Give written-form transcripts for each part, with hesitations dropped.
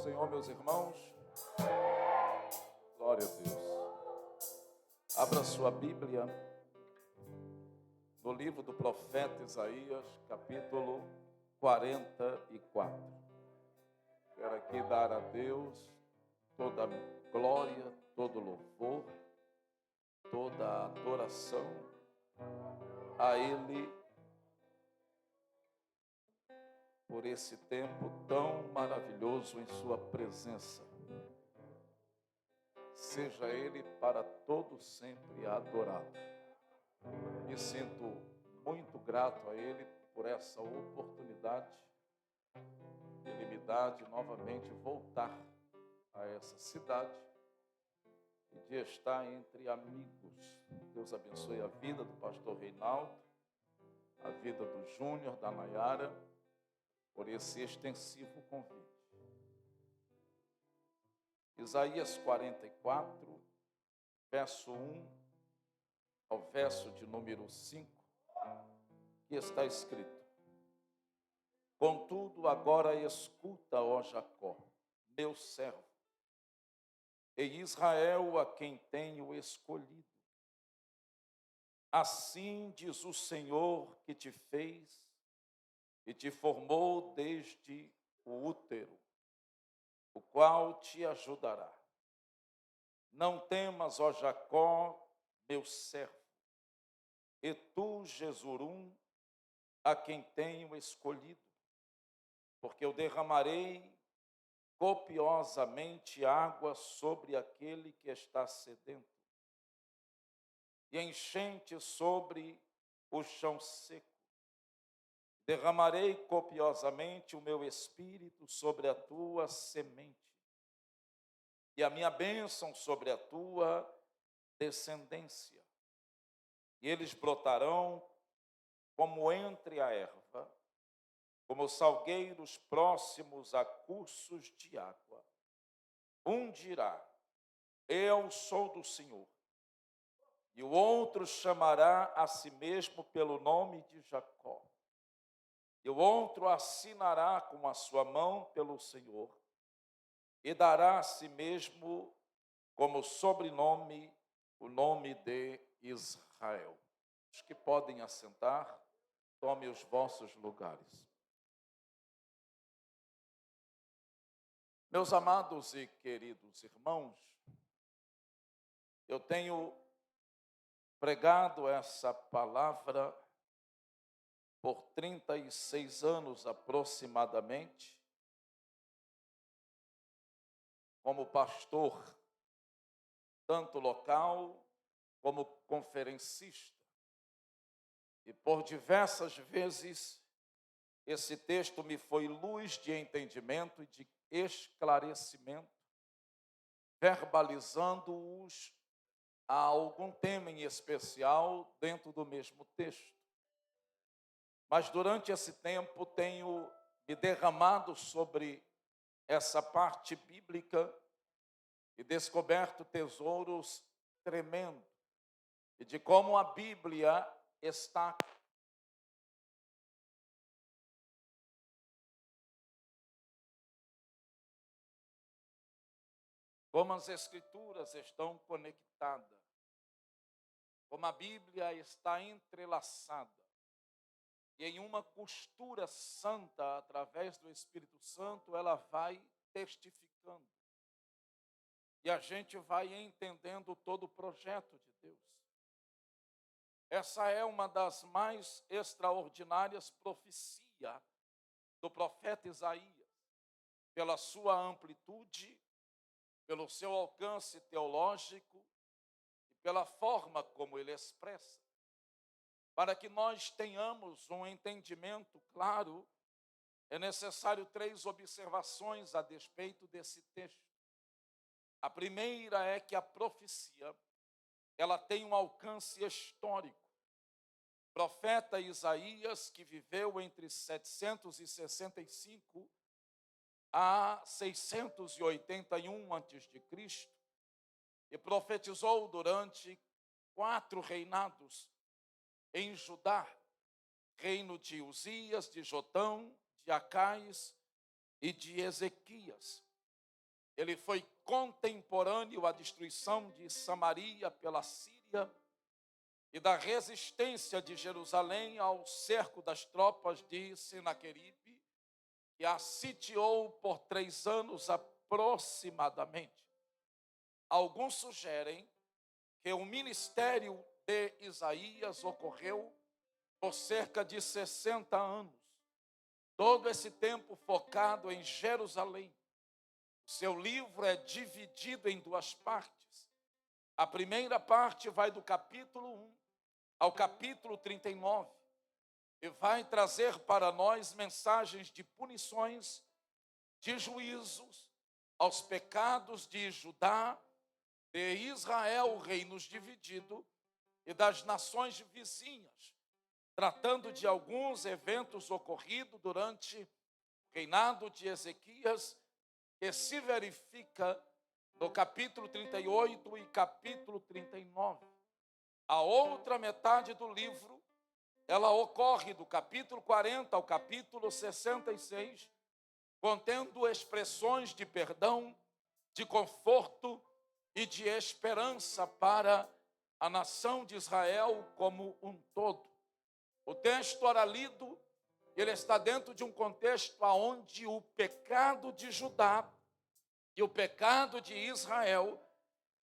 Senhor, meus irmãos? Glória a Deus. Abra sua Bíblia no livro do profeta Isaías, capítulo 44. Quero aqui dar a Deus toda a glória, todo louvor, toda a adoração a Ele por esse tempo tão maravilhoso em sua presença. Seja Ele para todo sempre adorado. Me sinto muito grato a Ele por essa oportunidade que Ele me dá de novamente voltar a essa cidade e de estar entre amigos. Deus abençoe a vida do pastor Reinaldo, a vida do Júnior, da Nayara, por esse extensivo convite. Isaías 44, verso 1 ao verso de número 5, que está escrito: Contudo, agora escuta, ó Jacó, meu servo, e Israel, a quem tenho escolhido. Assim diz o Senhor que te fez e te formou desde o útero, o qual te ajudará. Não temas, ó Jacó, meu servo, e tu, Jesurum, a quem tenho escolhido, porque eu derramarei copiosamente água sobre aquele que está sedento, e enchente sobre o chão seco. Derramarei copiosamente o meu espírito sobre a tua semente, e a minha bênção sobre a tua descendência. E eles brotarão como entre a erva, como salgueiros próximos a cursos de água. Um dirá: eu sou do Senhor. E o outro chamará a si mesmo pelo nome de Jacó. E o outro assinará com a sua mão pelo Senhor, e dará a si mesmo como sobrenome o nome de Israel. Os que podem assentar, tome os vossos lugares. Meus amados e queridos irmãos, eu tenho pregado essa palavra por 36 anos aproximadamente, como pastor, tanto local como conferencista. E por diversas vezes, esse texto me foi luz de entendimento e de esclarecimento, verbalizando-os a algum tema em especial dentro do mesmo texto. Mas durante esse tempo tenho me derramado sobre essa parte bíblica e descoberto tesouros tremendos, e de como a Bíblia está como as Escrituras estão conectadas, como a Bíblia está entrelaçada, e em uma costura santa, através do Espírito Santo, ela vai testificando. E a gente vai entendendo todo o projeto de Deus. Essa é uma das mais extraordinárias profecias do profeta Isaías, pela sua amplitude, pelo seu alcance teológico e pela forma como ele expressa. Para que nós tenhamos um entendimento claro, é necessário 3 observações a despeito desse texto. A primeira é que a profecia, ela tem um alcance histórico. O profeta Isaías, que viveu entre 765 a 681 a.C., e profetizou durante 4 reinados em Judá, reino de Uzias, de Jotão, de Acais e de Ezequias. ele foi contemporâneo à destruição de Samaria pela Síria e da resistência de Jerusalém ao cerco das tropas de Senaqueribe, que a sitiou por 3 anos aproximadamente. Alguns sugerem que o ministério de Isaías ocorreu por cerca de 60 anos. Todo esse tempo focado em Jerusalém. Seu livro é dividido em 2 partes. A primeira parte vai do capítulo 1 ao capítulo 39 e vai trazer para nós mensagens de punições, de juízos aos pecados de Judá, de Israel, reinos divididos, e das nações vizinhas, tratando de alguns eventos ocorridos durante o reinado de Ezequias, que se verifica no capítulo 38 e capítulo 39. A outra metade do livro, ela ocorre do capítulo 40 ao capítulo 66, contendo expressões de perdão, de conforto e de esperança para a nação de Israel como um todo. O texto ora lido, ele está dentro de um contexto onde o pecado de Judá e o pecado de Israel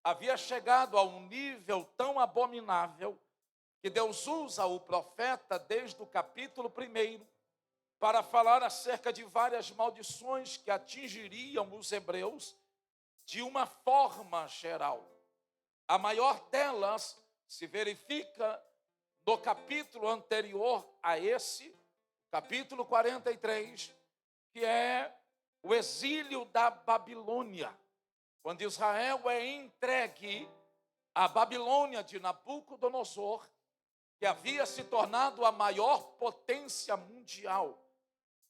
havia chegado a um nível tão abominável que Deus usa o profeta desde o capítulo 1 para falar acerca de várias maldições que atingiriam os hebreus de uma forma geral. A maior delas se verifica no capítulo anterior a esse, capítulo 43, que é o exílio da Babilônia, quando Israel é entregue à Babilônia de Nabucodonosor, que havia se tornado a maior potência mundial.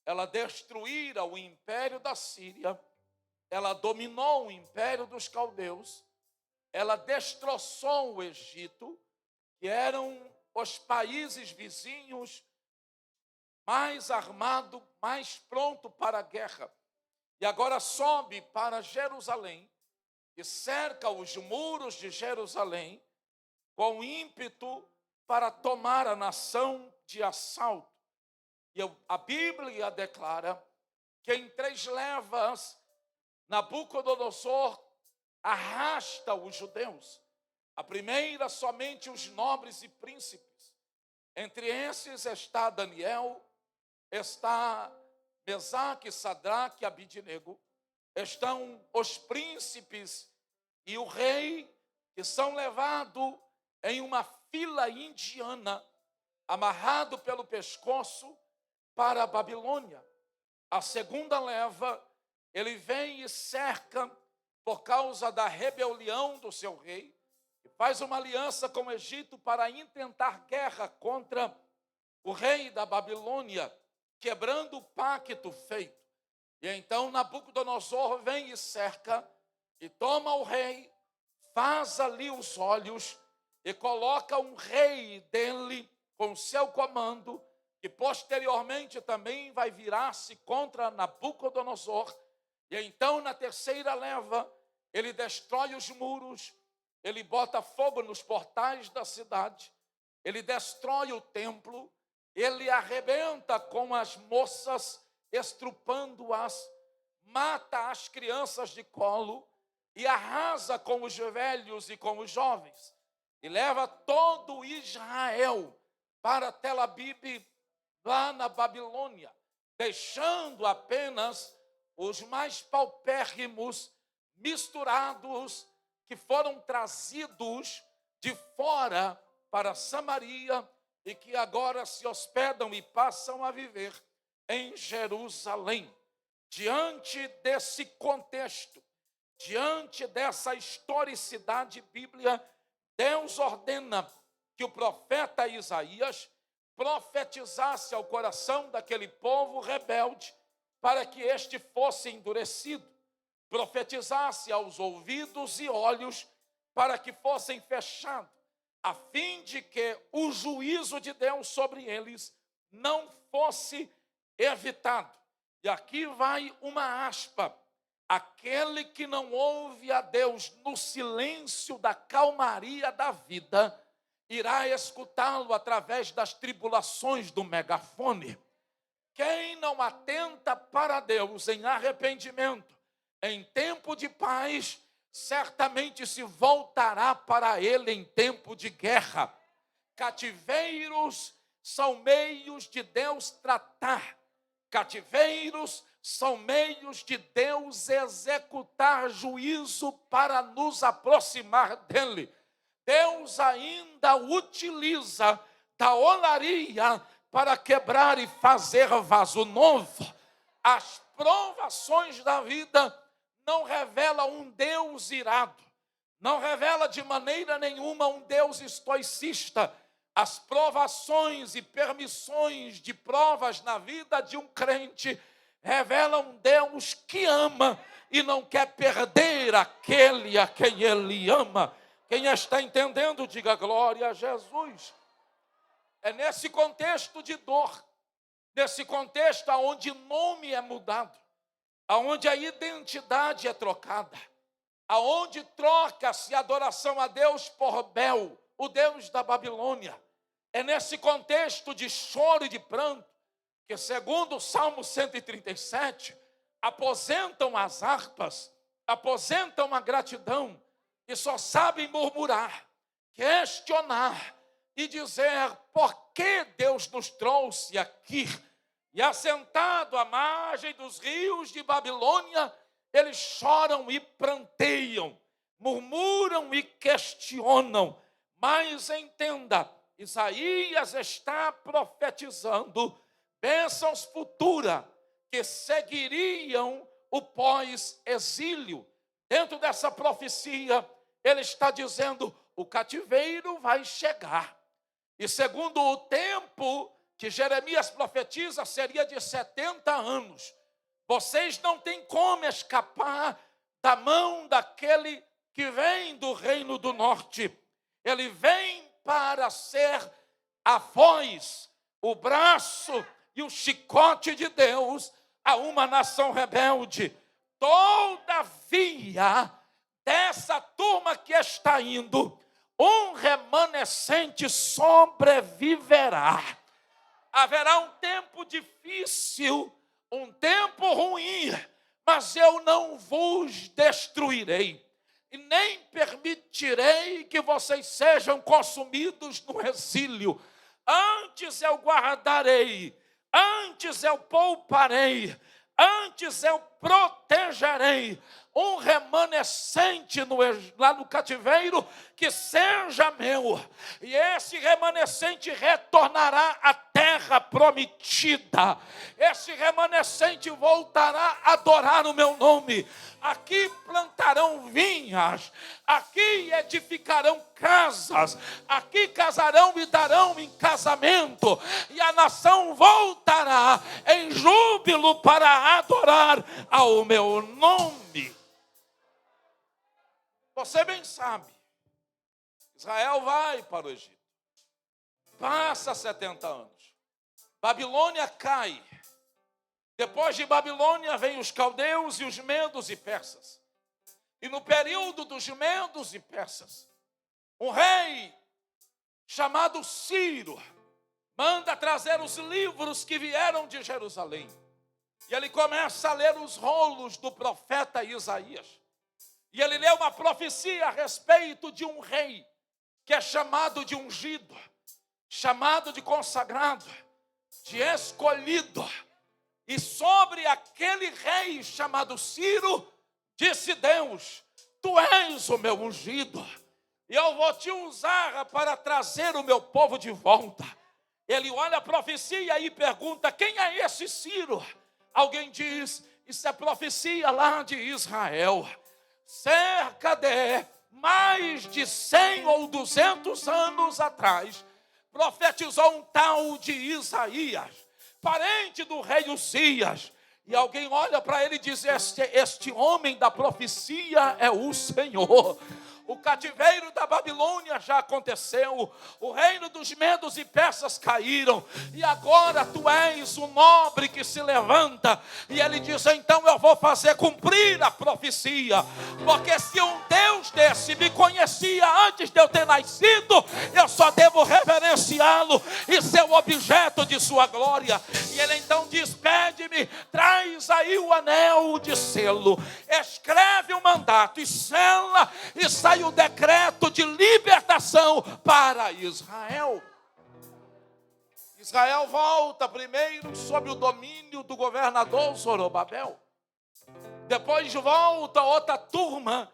Ela destruíra o império da Síria, ela dominou o império dos caldeus, ela destroçou o Egito, que eram os países vizinhos mais armados, mais pronto para a guerra. E agora sobe para Jerusalém e cerca os muros de Jerusalém com ímpeto para tomar a nação de assalto. E a Bíblia declara que em 3 levas Nabucodonosor arrasta os judeus. A primeira, somente os nobres e príncipes. Entre esses está Daniel, está Mesaque, Sadraque e Abidnego, estão os príncipes e o rei, que são levados em uma fila indiana, amarrado pelo pescoço para a Babilônia. A segunda leva, ele vem e cerca por causa da rebelião do seu rei, e faz uma aliança com o Egito para intentar guerra contra o rei da Babilônia, quebrando o pacto feito. E então Nabucodonosor vem e cerca, e toma o rei, faz ali os olhos, e coloca um rei dele com seu comando, que posteriormente também vai virar-se contra Nabucodonosor. E então, na terceira leva, ele destrói os muros, ele bota fogo nos portais da cidade, ele destrói o templo, ele arrebenta com as moças, estrupando-as, mata as crianças de colo e arrasa com os velhos e com os jovens. E leva todo Israel para Tel Abib, lá na Babilônia, deixando apenas os mais paupérrimos, misturados, que foram trazidos de fora para Samaria e que agora se hospedam e passam a viver em Jerusalém. Diante desse contexto, diante dessa historicidade bíblica, Deus ordena que o profeta Isaías profetizasse ao coração daquele povo rebelde para que este fosse endurecido, profetizasse aos ouvidos e olhos para que fossem fechados, a fim de que o juízo de Deus sobre eles não fosse evitado. E aqui vai uma aspa. Aquele que não ouve a Deus no silêncio da calmaria da vida, irá escutá-lo através das tribulações do megafone. Quem não atenta para Deus em arrependimento, em tempo de paz, certamente se voltará para Ele em tempo de guerra. Cativeiros são meios de Deus tratar. Cativeiros são meios de Deus executar juízo para nos aproximar dEle. Deus ainda utiliza da olaria para quebrar e fazer vaso novo. As provações da vida não revelam um Deus irado, não revela de maneira nenhuma um Deus estoicista. As provações e permissões de provas na vida de um crente revelam um Deus que ama e não quer perder aquele a quem Ele ama. Quem está entendendo, diga glória a Jesus. É nesse contexto de dor, nesse contexto onde nome é mudado, aonde a identidade é trocada, aonde troca-se a adoração a Deus por Bel, o Deus da Babilônia. É nesse contexto de choro e de pranto que, segundo o Salmo 137, aposentam as harpas, aposentam a gratidão e só sabem murmurar, questionar e dizer por que Deus nos trouxe aqui. E assentado à margem dos rios de Babilônia, eles choram e pranteiam, murmuram e questionam. Mas entenda, Isaías está profetizando bênçãos futuras que seguiriam o pós-exílio. Dentro dessa profecia, ele está dizendo, o cativeiro vai chegar. E segundo o tempo que Jeremias profetiza, seria de 70 anos. Vocês não têm como escapar da mão daquele que vem do reino do norte. Ele vem para ser a voz, o braço e o chicote de Deus a uma nação rebelde. Todavia, dessa turma que está indo, um remanescente sobreviverá. Haverá um tempo difícil, um tempo ruim, mas eu não vos destruirei. E nem permitirei que vocês sejam consumidos no exílio. Antes eu guardarei, antes eu pouparei, antes eu protegerei um remanescente lá no cativeiro que seja meu. E esse remanescente retornará à terra prometida. Esse remanescente voltará a adorar o meu nome. Aqui plantarão vinhas, aqui edificarão casas, aqui casarão e darão em casamento, e a nação voltará em júbilo para adorar ao meu nome. Você bem sabe, Israel vai para o Egito, passa 70 anos, Babilônia cai. Depois de Babilônia vem os caldeus e os medos e persas. E no período dos medos e persas, um rei chamado Ciro manda trazer os livros que vieram de Jerusalém. E ele começa a ler os rolos do profeta Isaías. E ele lê uma profecia a respeito de um rei que é chamado de ungido, chamado de consagrado, de escolhido. E sobre aquele rei chamado Ciro, disse Deus, tu és o meu ungido, e eu vou te usar para trazer o meu povo de volta. Ele olha a profecia e pergunta, quem é esse Ciro? Alguém diz, isso é profecia lá de Israel. Cerca de mais de 100 ou 200 anos atrás, profetizou um tal de Isaías, parente do rei Uzias. E alguém olha para ele e diz, este homem da profecia é o Senhor. O cativeiro da Babilônia já aconteceu. O reino dos medos e persas caíram. E agora tu és o nobre que se levanta. E ele diz, então eu vou fazer cumprir a profecia. Porque se um Deus desse me conhecia antes de eu ter nascido, eu só devo reverenciá-lo e ser o objeto de sua glória. E ele então diz, pede-me, traz aí o anel de selo, escreve o mandato e sela, e sai o decreto de libertação para Israel. Israel volta primeiro sob o domínio do governador Zorobabel. Depois volta outra turma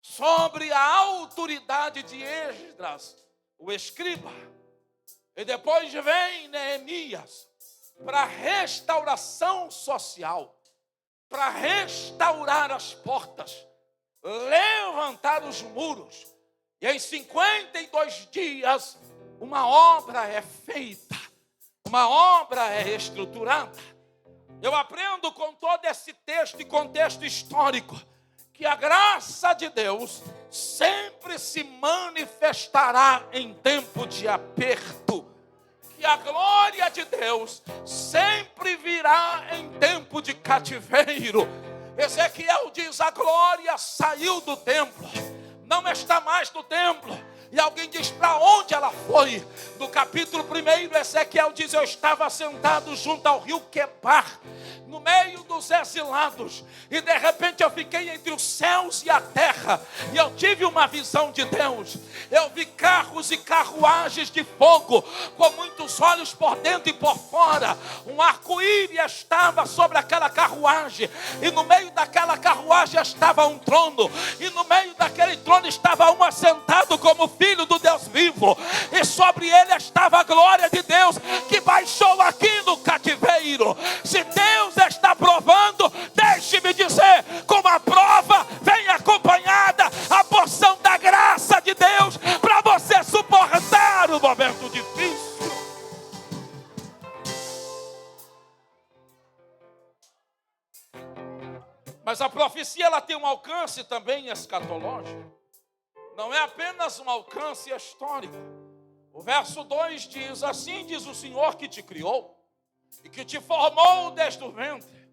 sobre a autoridade de Esdras, o escriba. E depois vem Neemias para restauração social, para restaurar as portas, levantar os muros. E em 52 dias, uma obra é feita, uma obra é estruturada. Eu aprendo com todo esse texto e contexto histórico que a graça de Deus sempre se manifestará em tempo de aperto. Que a glória de Deus sempre virá em tempo de cativeiro. Ezequiel diz, a glória saiu do templo, não está mais no templo. E alguém diz, para onde ela foi? No capítulo 1, Ezequiel diz, eu estava sentado junto ao rio Quebar, no meio dos exilados, e de repente eu fiquei entre os céus e a terra, e eu tive uma visão de Deus. Eu vi carros e carruagens de fogo, com muitos olhos por dentro e por fora. Um arco-íris estava sobre aquela carruagem, e no meio daquela carruagem estava um trono, e no meio daquele trono estava um assentado como Filho do Deus vivo, e sobre ele estava a glória de Deus, que baixou aqui no cativeiro. Se Deus está provando, deixe-me dizer, como a prova vem acompanhada a porção da graça de Deus, para você suportar o momento difícil. Mas a profecia, ela tem um alcance também escatológico. Não é apenas um alcance histórico. O verso 2 diz, assim diz o Senhor que te criou, e que te formou desde o ventre,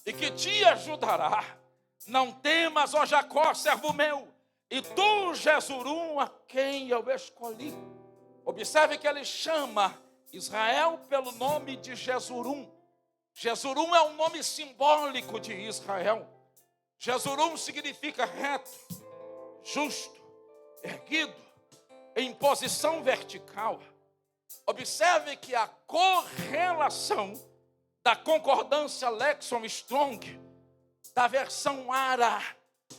e que te ajudará. Não temas, ó Jacó, servo meu, e tu, Jesurum, a quem eu escolhi. Observe que ele chama Israel pelo nome de Jesurum. Jesurum é um nome simbólico de Israel. Jesurum significa reto, justo, erguido, em posição vertical. Observe que a correlação da concordância Lexham Strong, da versão ARA,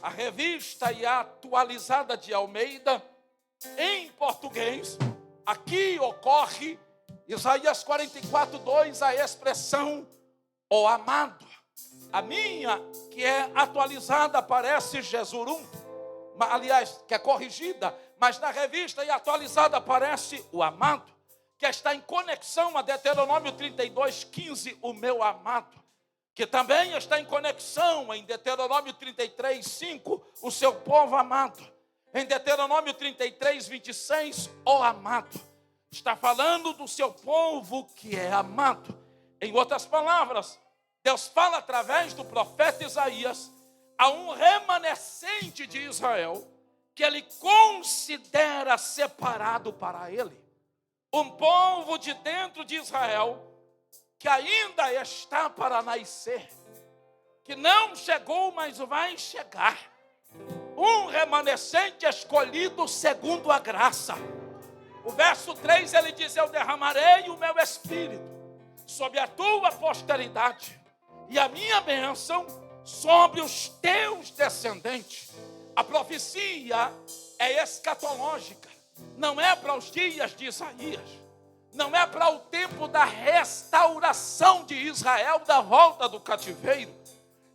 a revista e a atualizada de Almeida, em português, aqui ocorre, Isaías 44:2, a expressão, ó amado. A minha, que é atualizada, aparece Jesurum, aliás, que é corrigida, mas na revista e atualizada aparece o amado, que está em conexão a Deuteronômio 32:15, o meu amado, que também está em conexão em Deuteronômio 33:5, o seu povo amado. Em Deuteronômio 33:26, o amado. Está falando do seu povo que é amado. Em outras palavras, Deus fala através do profeta Isaías a um remanescente de Israel que ele considera separado para ele. Um povo de dentro de Israel que ainda está para nascer, que não chegou, mas vai chegar. Um remanescente escolhido segundo a graça. O verso 3 ele diz, eu derramarei o meu espírito sobre a tua posteridade e a minha bênção sobre os teus descendentes. A profecia é escatológica, não é para os dias de Isaías, não é para o tempo da restauração de Israel, da volta do cativeiro.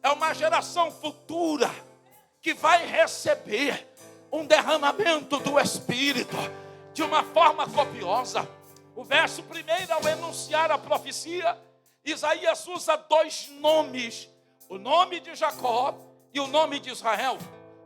É uma geração futura que vai receber um derramamento do Espírito de uma forma copiosa. O verso 1, ao enunciar a profecia, Isaías usa dois nomes, o nome de Jacó e o nome de Israel.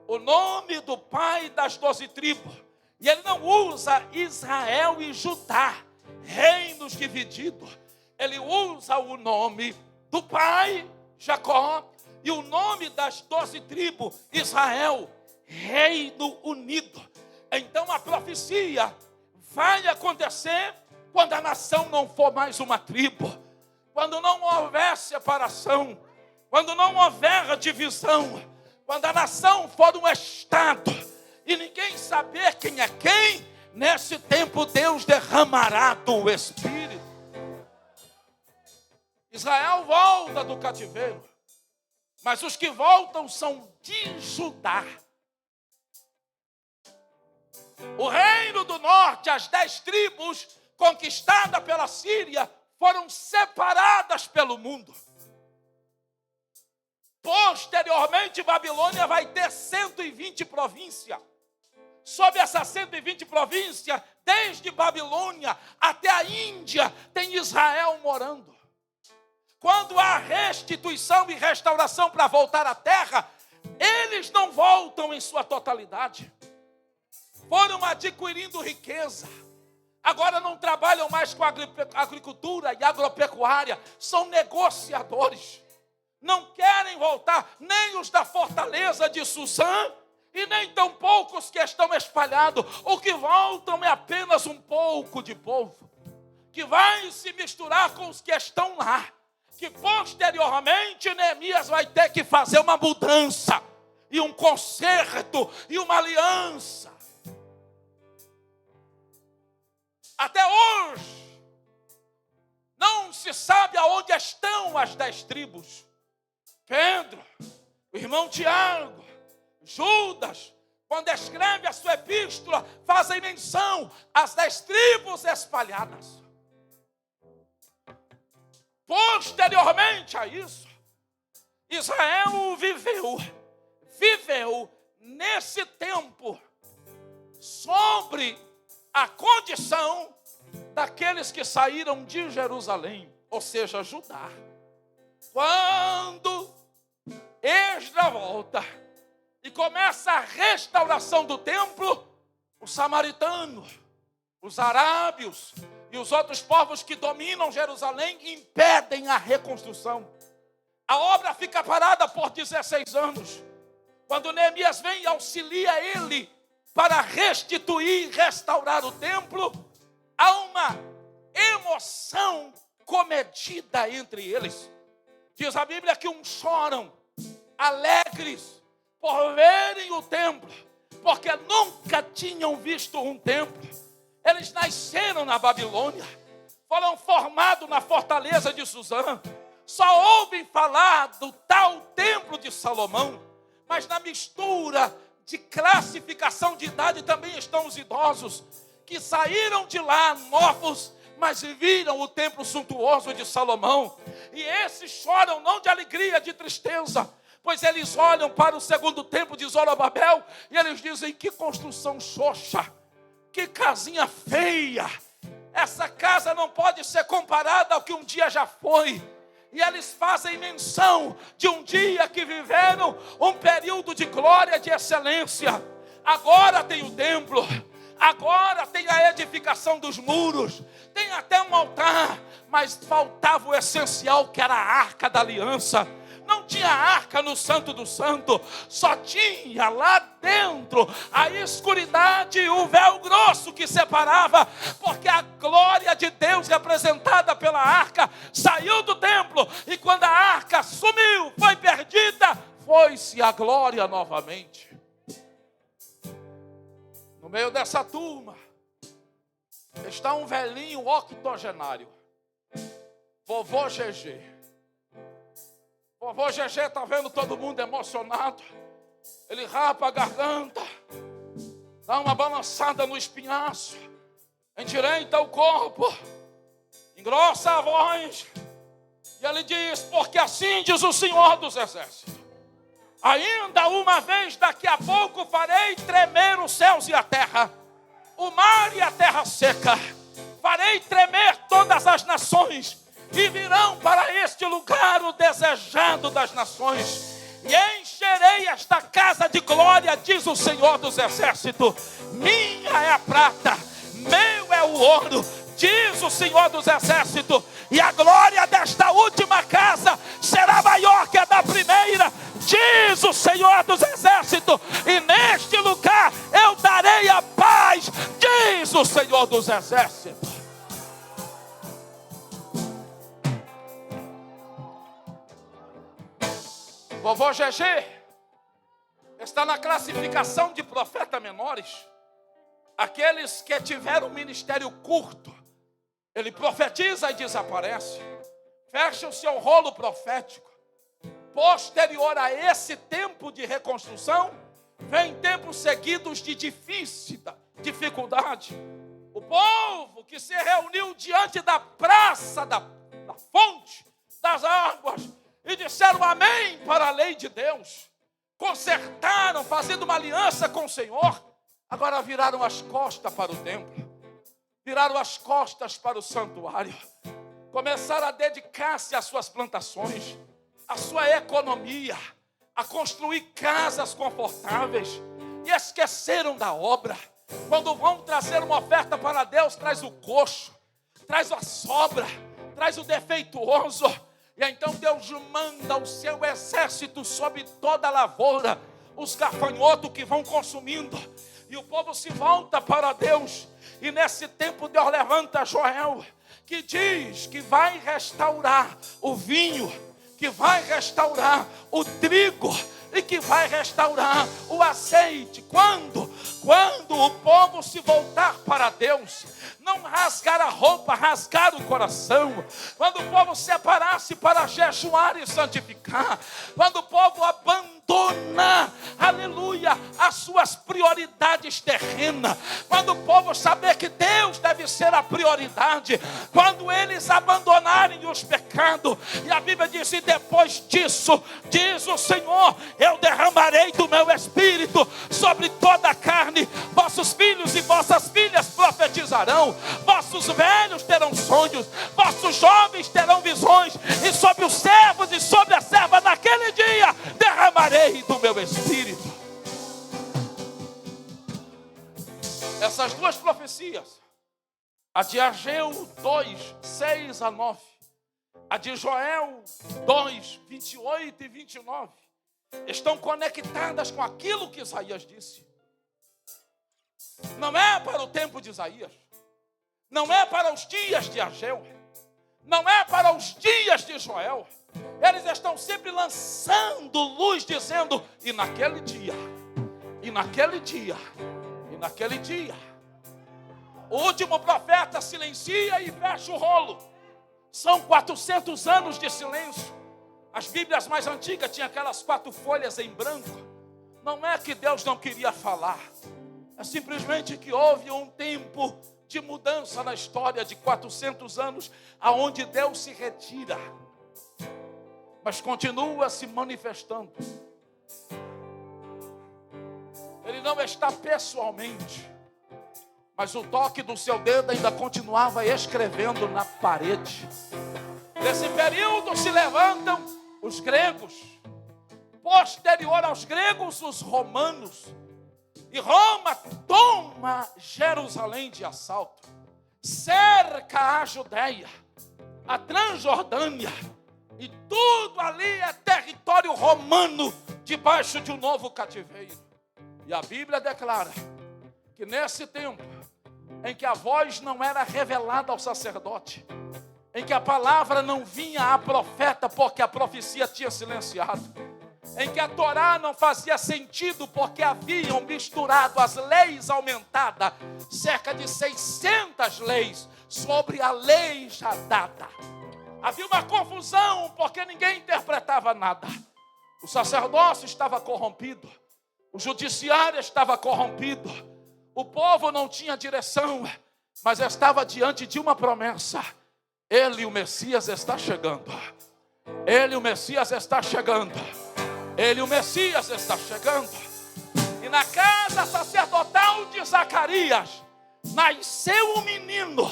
o nome do pai das 12 tribos. E ele não usa Israel e Judá, reinos divididos. Ele usa o nome do pai, Jacó, e o nome das 12 tribos, Israel, reino unido. Então a profecia vai acontecer quando a nação não for mais uma tribo, quando não houver separação, quando não houver divisão, quando a nação for um estado e ninguém saber quem é quem, nesse tempo Deus derramará do Espírito. Israel volta do cativeiro, mas os que voltam são de Judá. O reino do norte, as 10 tribos conquistadas pela Síria, foram separadas pelo mundo. Posteriormente, Babilônia vai ter 120 províncias. Sob essas 120 províncias, desde Babilônia até a Índia, tem Israel morando. Quando há restituição e restauração para voltar à terra, eles não voltam em sua totalidade. Foram adquirindo riqueza. Agora não trabalham mais com agricultura e agropecuária. São negociadores. Não querem voltar nem os da fortaleza de Susã e nem tão poucos que estão espalhados. O que voltam é apenas um pouco de povo, que vai se misturar com os que estão lá. Que posteriormente Neemias vai ter que fazer uma mudança, e um conserto, e uma aliança. Até hoje, não se sabe aonde estão as 10 tribos. Pedro, o irmão Tiago, Judas, quando escreve a sua epístola, fazem menção às 10 tribos espalhadas. Posteriormente a isso, Israel viveu nesse tempo sobre a condição daqueles que saíram de Jerusalém, ou seja, Judá. Quando Esdras volta e começa a restauração do templo, os samaritanos, os arábios e os outros povos que dominam Jerusalém impedem a reconstrução. A obra fica parada por 16 anos. Quando Neemias vem e auxilia ele para restituir e restaurar o templo, há uma emoção comedida entre eles. Diz a Bíblia que uns choram alegres por verem o templo, porque nunca tinham visto um templo. Eles nasceram na Babilônia, foram formados na fortaleza de Susã, só ouvem falar do tal templo de Salomão, mas na mistura de classificação de idade também estão os idosos, que saíram de lá novos, mas viram o templo suntuoso de Salomão. E esses choram não de alegria, de tristeza, pois eles olham para o segundo templo de Zorobabel e eles dizem: que construção xoxa, que casinha feia, essa casa não pode ser comparada ao que um dia já foi. E eles fazem menção de um dia que viveram um período de glória, de excelência. Agora tem o templo, agora tem a edificação dos muros, tem até um altar, mas faltava o essencial, que era a arca da aliança. Não tinha arca no Santo do Santo, só tinha lá dentro a escuridade e o véu grosso que separava, porque a glória de Deus representada pela arca saiu do templo, e quando a arca sumiu, foi perdida, foi-se a glória novamente. No meio dessa turma está um velhinho octogenário, vovô GG. Vovô GG está vendo todo mundo emocionado. Ele rapa a garganta, dá uma balançada no espinhaço, endireita o corpo, engrossa a voz, e ele diz: porque assim diz o Senhor dos Exércitos, ainda uma vez daqui a pouco farei tremer os céus e a terra, o mar e a terra seca, farei tremer todas as nações, e virão para este lugar o desejado das nações, e encherei esta casa de glória, diz o Senhor dos Exércitos. Minha é a prata, meu é o ouro, diz o Senhor dos Exércitos. E a glória desta última casa será maior que a da primeira, diz o Senhor dos Exércitos. E neste lugar eu darei a paz, diz o Senhor dos Exércitos. Vovô GG está na classificação de profeta menores. Aqueles que tiveram um ministério curto, ele profetiza e desaparece, fecha o seu rolo profético. Posterior a esse tempo de reconstrução, vem tempos seguidos de dificuldade. O povo que se reuniu diante da praça, da fonte, das águas, e disseram amém para a lei de Deus, consertaram, fazendo uma aliança com o Senhor, agora viraram as costas para o templo, viraram as costas para o santuário, começaram a dedicar-se às suas plantações, à sua economia, a construir casas confortáveis, e esqueceram da obra. Quando vão trazer uma oferta para Deus, traz o coxo, traz a sobra, traz o defeituoso. E então Deus manda o seu exército sobre toda a lavoura, os gafanhotos que vão consumindo, e o povo se volta para Deus. E nesse tempo Deus levanta Joel, que diz que vai restaurar o vinho, que vai restaurar o trigo e que vai restaurar o azeite. Quando o povo se voltar para Deus, não rasgar a roupa, rasgar o coração. Quando o povo separar-se para jejuar e santificar. Quando o povo abandonar, aleluia, as suas prioridades terrenas. Quando o povo saber que Deus deve ser a prioridade. Quando eles abandonarem os pecados. E a Bíblia diz, e depois disso, diz o Senhor, eu derramarei do meu espírito sobre toda a carne. Vossos filhos e vossas filhas profetizarão. Vossos velhos terão sonhos, vossos jovens terão visões, e sobre os servos e sobre a serva naquele dia derramarei do meu espírito. Essas duas profecias, a de Ageu 2, 6 a 9, a de Joel 2, 28 e 29, estão conectadas com aquilo que Isaías disse. Não é para o tempo de Isaías, não é para os dias de Ageu, não é para os dias de Joel. Eles estão sempre lançando luz, dizendo, e naquele dia, e naquele dia, e naquele dia. O último profeta silencia e fecha o rolo. São 400 anos de silêncio. As Bíblias mais antigas tinham aquelas 4 folhas em branco. Não é que Deus não queria falar, é simplesmente que houve um tempo de mudança na história de 400 anos, aonde Deus se retira, mas continua se manifestando. Ele não está pessoalmente, mas o toque do seu dedo ainda continuava escrevendo na parede. Nesse período se levantam os gregos, posterior aos gregos, os romanos. E Roma toma Jerusalém de assalto, cerca a Judéia, a Transjordânia, e tudo ali é território romano, debaixo de um novo cativeiro. E a Bíblia declara que nesse tempo, em que a voz não era revelada ao sacerdote, em que a palavra não vinha a profeta porque a profecia tinha silenciado, em que a Torá não fazia sentido porque haviam misturado as leis aumentadas, cerca de 600 leis sobre a lei já dada. Havia uma confusão porque ninguém interpretava nada. O sacerdócio estava corrompido, o judiciário estava corrompido, o povo não tinha direção, mas estava diante de uma promessa. Ele, o Messias, está chegando. Ele, o Messias, está chegando. Ele, o Messias, está chegando. E na casa sacerdotal de Zacarias nasceu um menino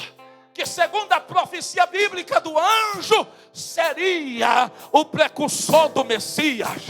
que, segundo a profecia bíblica do anjo, seria o precursor do Messias.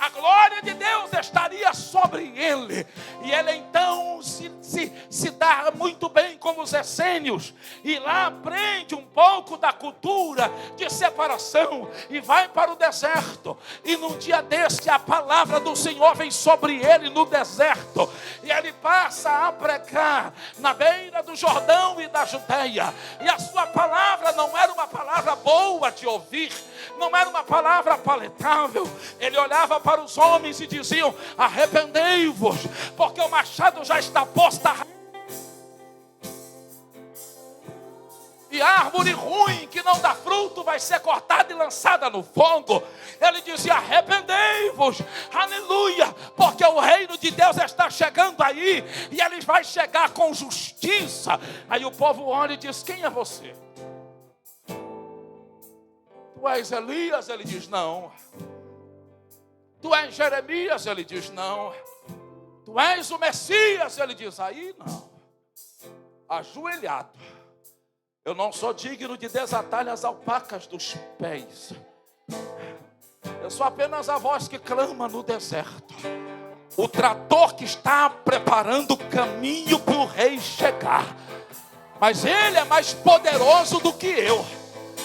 a glória de Deus estaria sobre ele. E ele então se dá muito bem com os essênios. E lá aprende um pouco da cultura de separação. E vai para o deserto. E num dia desse a palavra do Senhor vem sobre ele no deserto. E ele passa a pregar na beira do Jordão e da Judeia. E a sua palavra não era uma palavra boa de ouvir. Não era uma palavra palatável. Ele olhava para os homens e diziam: arrependei-vos, porque o machado já está posto a... E a árvore ruim que não dá fruto vai ser cortada e lançada no fogo. Ele dizia: arrependei-vos, aleluia, porque o reino de Deus está chegando aí. E ele vai chegar com justiça. Aí o povo olha e diz: quem é você? Tu és Elias? Ele diz: não. Tu és Jeremias? Ele diz: não. Tu és o Messias? Ele diz: aí não. Ajoelhado, eu não sou digno de desatar as alpacas dos pés. Eu sou apenas a voz que clama no deserto. O trator que está preparando o caminho para o rei chegar. Mas ele é mais poderoso do que eu,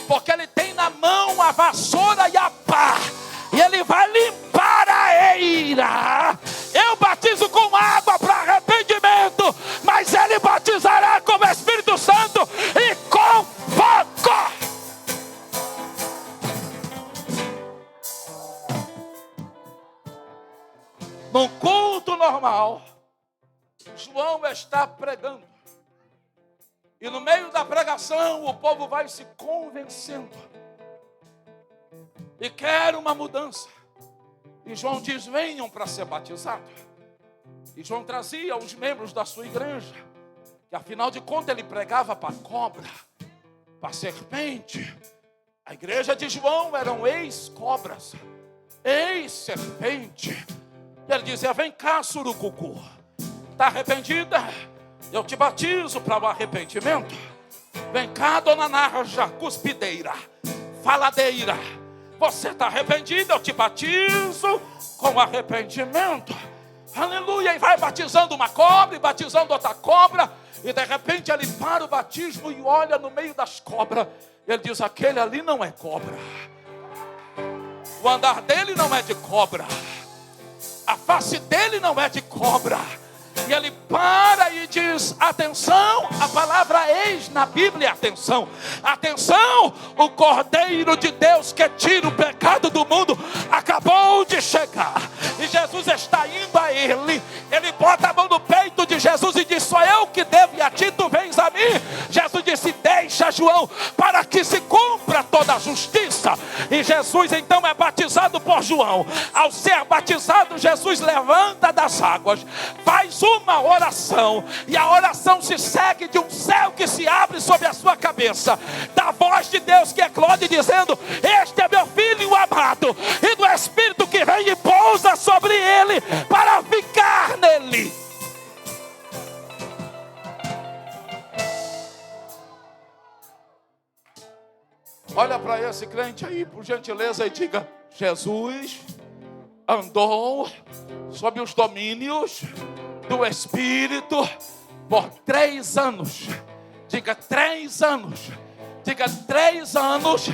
porque ele tem na mão a vassoura e a pá. E ele vai limpar a eira. Eu batizo com água para arrependimento, mas ele batizará com o Espírito Santo e com fogo. Num culto normal, João está pregando. E no meio da pregação, o povo vai se convencendo. E quer uma mudança. E João diz: venham para ser batizados. E João trazia os membros da sua igreja, que afinal de contas ele pregava para cobra, para serpente. A igreja de João eram ex-cobras, ex-serpente. E ele dizia: vem cá, surucucu, está arrependida? Eu te batizo para o arrependimento. Vem cá, dona Narja, cuspideira, faladeira, você está arrependida? Eu te batizo com arrependimento. Aleluia. E vai batizando uma cobra e batizando outra cobra. E de repente ele para o batismo e olha no meio das cobras. Ele diz: aquele ali não é cobra. O andar dele não é de cobra. A face dele não é de cobra. E ele para e diz: atenção, a palavra eis na Bíblia, atenção, atenção, o Cordeiro de Deus que tira o pecado do mundo acabou de chegar. E Jesus está indo a ele. Ele bota a mão no peito de Jesus e diz: sou eu que devo e a ti tu vens a mim. Jesus disse: deixa, João, para que se cumpra toda a justiça. E Jesus então é batizado por João. Ao ser batizado, Jesus levanta das águas, faz uma oração, e a oração se segue de um céu que se abre sobre a sua cabeça, da voz de Deus que eclode dizendo: este é meu filho amado, e do Espírito que vem e pousa sobre ele para ficar nele. Olha para esse crente aí, por gentileza, e diga: Jesus andou sob os domínios do Espírito por 3 anos. Diga 3 anos. Diga 3 anos.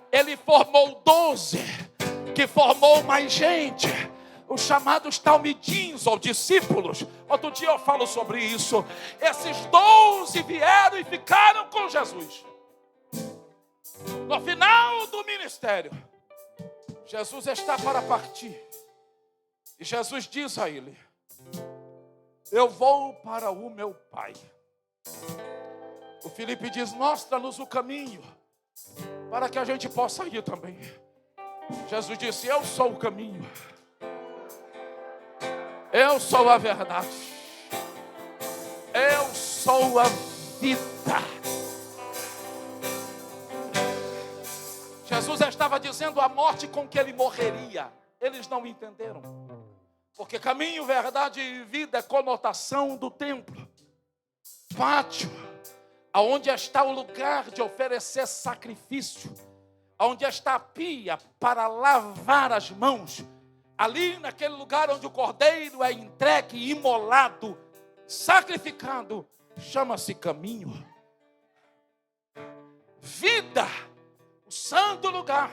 Ele formou 12, que formou mais gente, os chamados talmidins ou discípulos. Outro dia eu falo sobre isso. Esses 12 vieram e ficaram com Jesus. No final do ministério, Jesus está para partir. E Jesus diz a ele: eu vou para o meu Pai. O Filipe diz: mostra-nos o caminho, para que a gente possa ir também. Jesus disse: eu sou o caminho, eu sou a verdade, eu sou a vida. Jesus estava dizendo a morte com que ele morreria. Eles não entenderam. Porque caminho, verdade e vida é conotação do templo. Pátio, aonde está o lugar de oferecer sacrifício, aonde está a pia para lavar as mãos, ali naquele lugar onde o cordeiro é entregue, imolado, sacrificado, chama-se caminho. Vida, o santo lugar,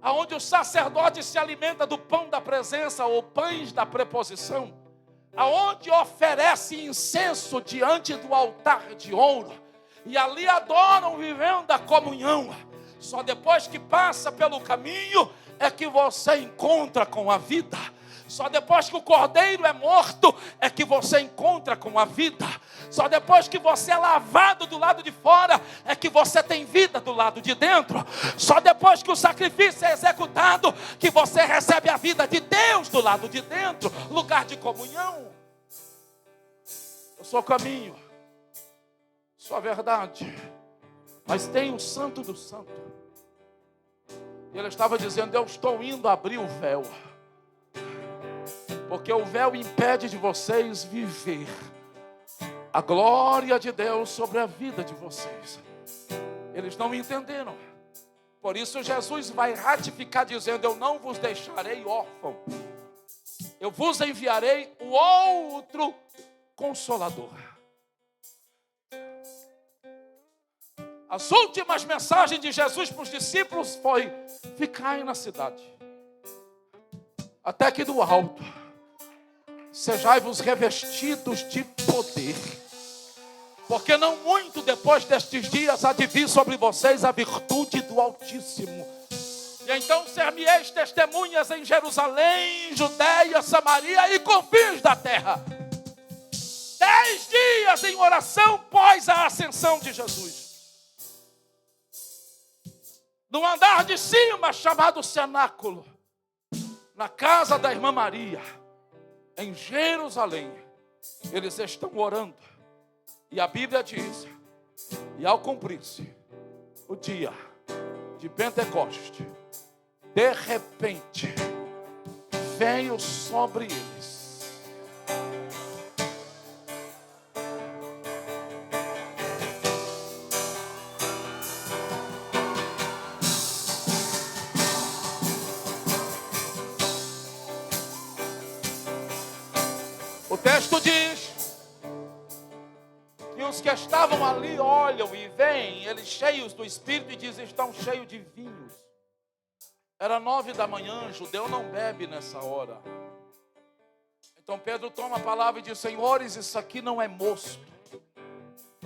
aonde o sacerdote se alimenta do pão da presença ou pães da preposição, aonde oferece incenso diante do altar de ouro, e ali adoram vivendo a comunhão. Só depois que passa pelo caminho é que você encontra com a vida. Só depois que o cordeiro é morto é que você encontra com a vida. Só depois que você é lavado do lado de fora é que você tem vida do lado de dentro. Só depois que o sacrifício é executado que você recebe a vida de Deus do lado de dentro, lugar de comunhão. Eu sou o caminho, sou a verdade, mas tem o Santo do Santo. E ele estava dizendo: eu estou indo abrir o véu, porque o véu impede de vocês viver a glória de Deus sobre a vida de vocês. Eles não entenderam. Por isso Jesus vai ratificar dizendo: eu não vos deixarei órfão, eu vos enviarei o outro Consolador. As últimas mensagens de Jesus para os discípulos foi: ficai na cidade, até que do alto sejai-vos revestidos de poder, porque não muito depois destes dias há de vir sobre vocês a virtude do Altíssimo. E então ser-me-eis testemunhas em Jerusalém, Judeia, Samaria e confins da terra. 10 dias em oração pós a ascensão de Jesus. No andar de cima, chamado cenáculo, na casa da irmã Maria, em Jerusalém, eles estão orando. E a Bíblia diz: e ao cumprir-se o dia de Pentecoste, de repente veio sobre eles o texto diz que os que estavam ali olham e veem eles cheios do Espírito e dizem: estão cheios de vinhos. Era 9 da manhã, judeu não bebe nessa hora. Então Pedro toma a palavra e diz: senhores, isso aqui não é mosto,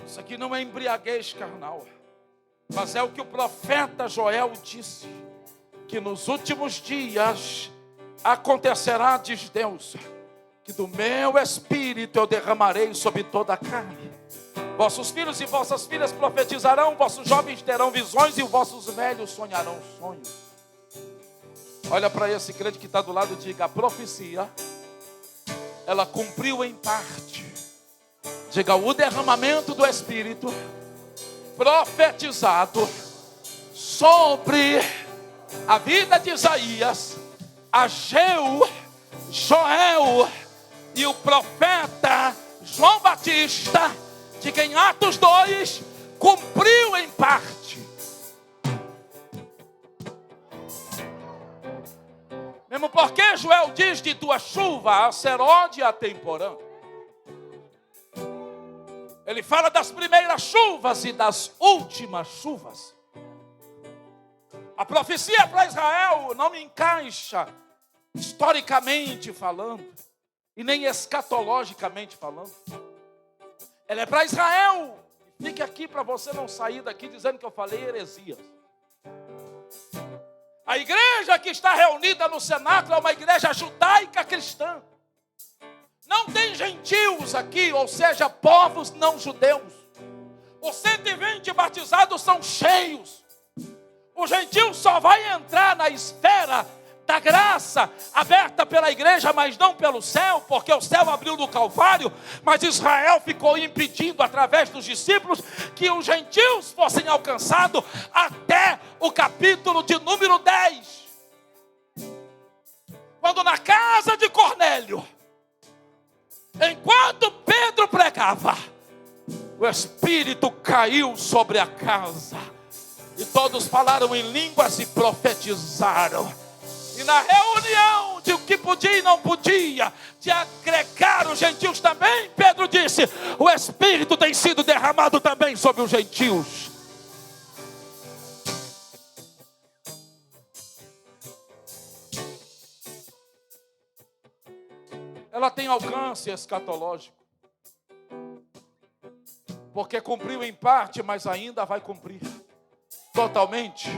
isso aqui não é embriaguez carnal, mas é o que o profeta Joel disse, que nos últimos dias acontecerá, diz Deus, que do meu Espírito eu derramarei sobre toda a carne. Vossos filhos e vossas filhas profetizarão, vossos jovens terão visões e os vossos velhos sonharão sonhos. Olha para esse crente que está do lado e diga: a profecia, ela cumpriu em parte. Diga: o derramamento do Espírito profetizado sobre a vida de Isaías, Ageu, Joel e o profeta João Batista, de quem Atos 2 cumpriu em parte. Mesmo porque Joel diz: de tua chuva a serode a temporã. Ele fala das primeiras chuvas e das últimas chuvas. A profecia para Israel não me encaixa historicamente falando e nem escatologicamente falando. Ela é para Israel. Fique aqui para você não sair daqui dizendo que eu falei heresias. A igreja que está reunida no cenáculo é uma igreja judaica cristã. Não tem gentios aqui, ou seja, povos não judeus. Os 120 batizados são cheios. O gentio só vai entrar na esfera da graça aberta pela igreja, mas não pelo céu, porque o céu abriu no Calvário, mas Israel ficou impedindo através dos discípulos que os gentios fossem alcançados até o capítulo de número 10. Quando na casa de Cornélio, enquanto Pedro pregava, o Espírito caiu sobre a casa e todos falaram em línguas e profetizaram. E na reunião de o que podia e não podia, de agregar os gentios também, Pedro disse: o Espírito tem sido derramado também sobre os gentios. Ela tem alcance escatológico, porque cumpriu em parte, mas ainda vai cumprir totalmente,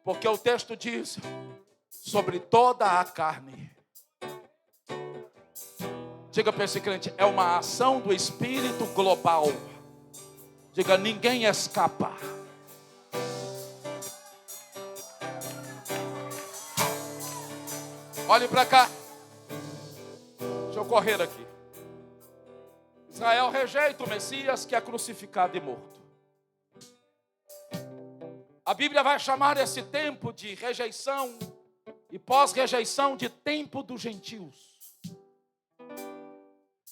porque o texto diz: sobre toda a carne. Diga para esse crente: é uma ação do Espírito global. Diga: ninguém escapa. Olhe para cá. Deixa eu correr aqui. Israel rejeita o Messias, que é crucificado e morto. A Bíblia vai chamar esse tempo de rejeição e pós-rejeição de tempo dos gentios.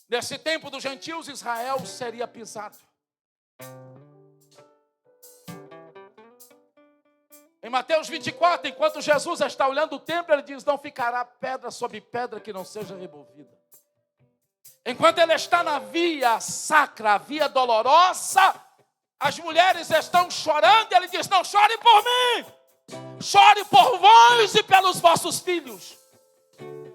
Nesse tempo dos gentios, Israel seria pisado. Em Mateus 24, enquanto Jesus está olhando o templo, ele diz: não ficará pedra sobre pedra que não seja removida. Enquanto ele está na via sacra, a via dolorosa, as mulheres estão chorando, e ele diz: não chore por mim, chore por vós e pelos vossos filhos.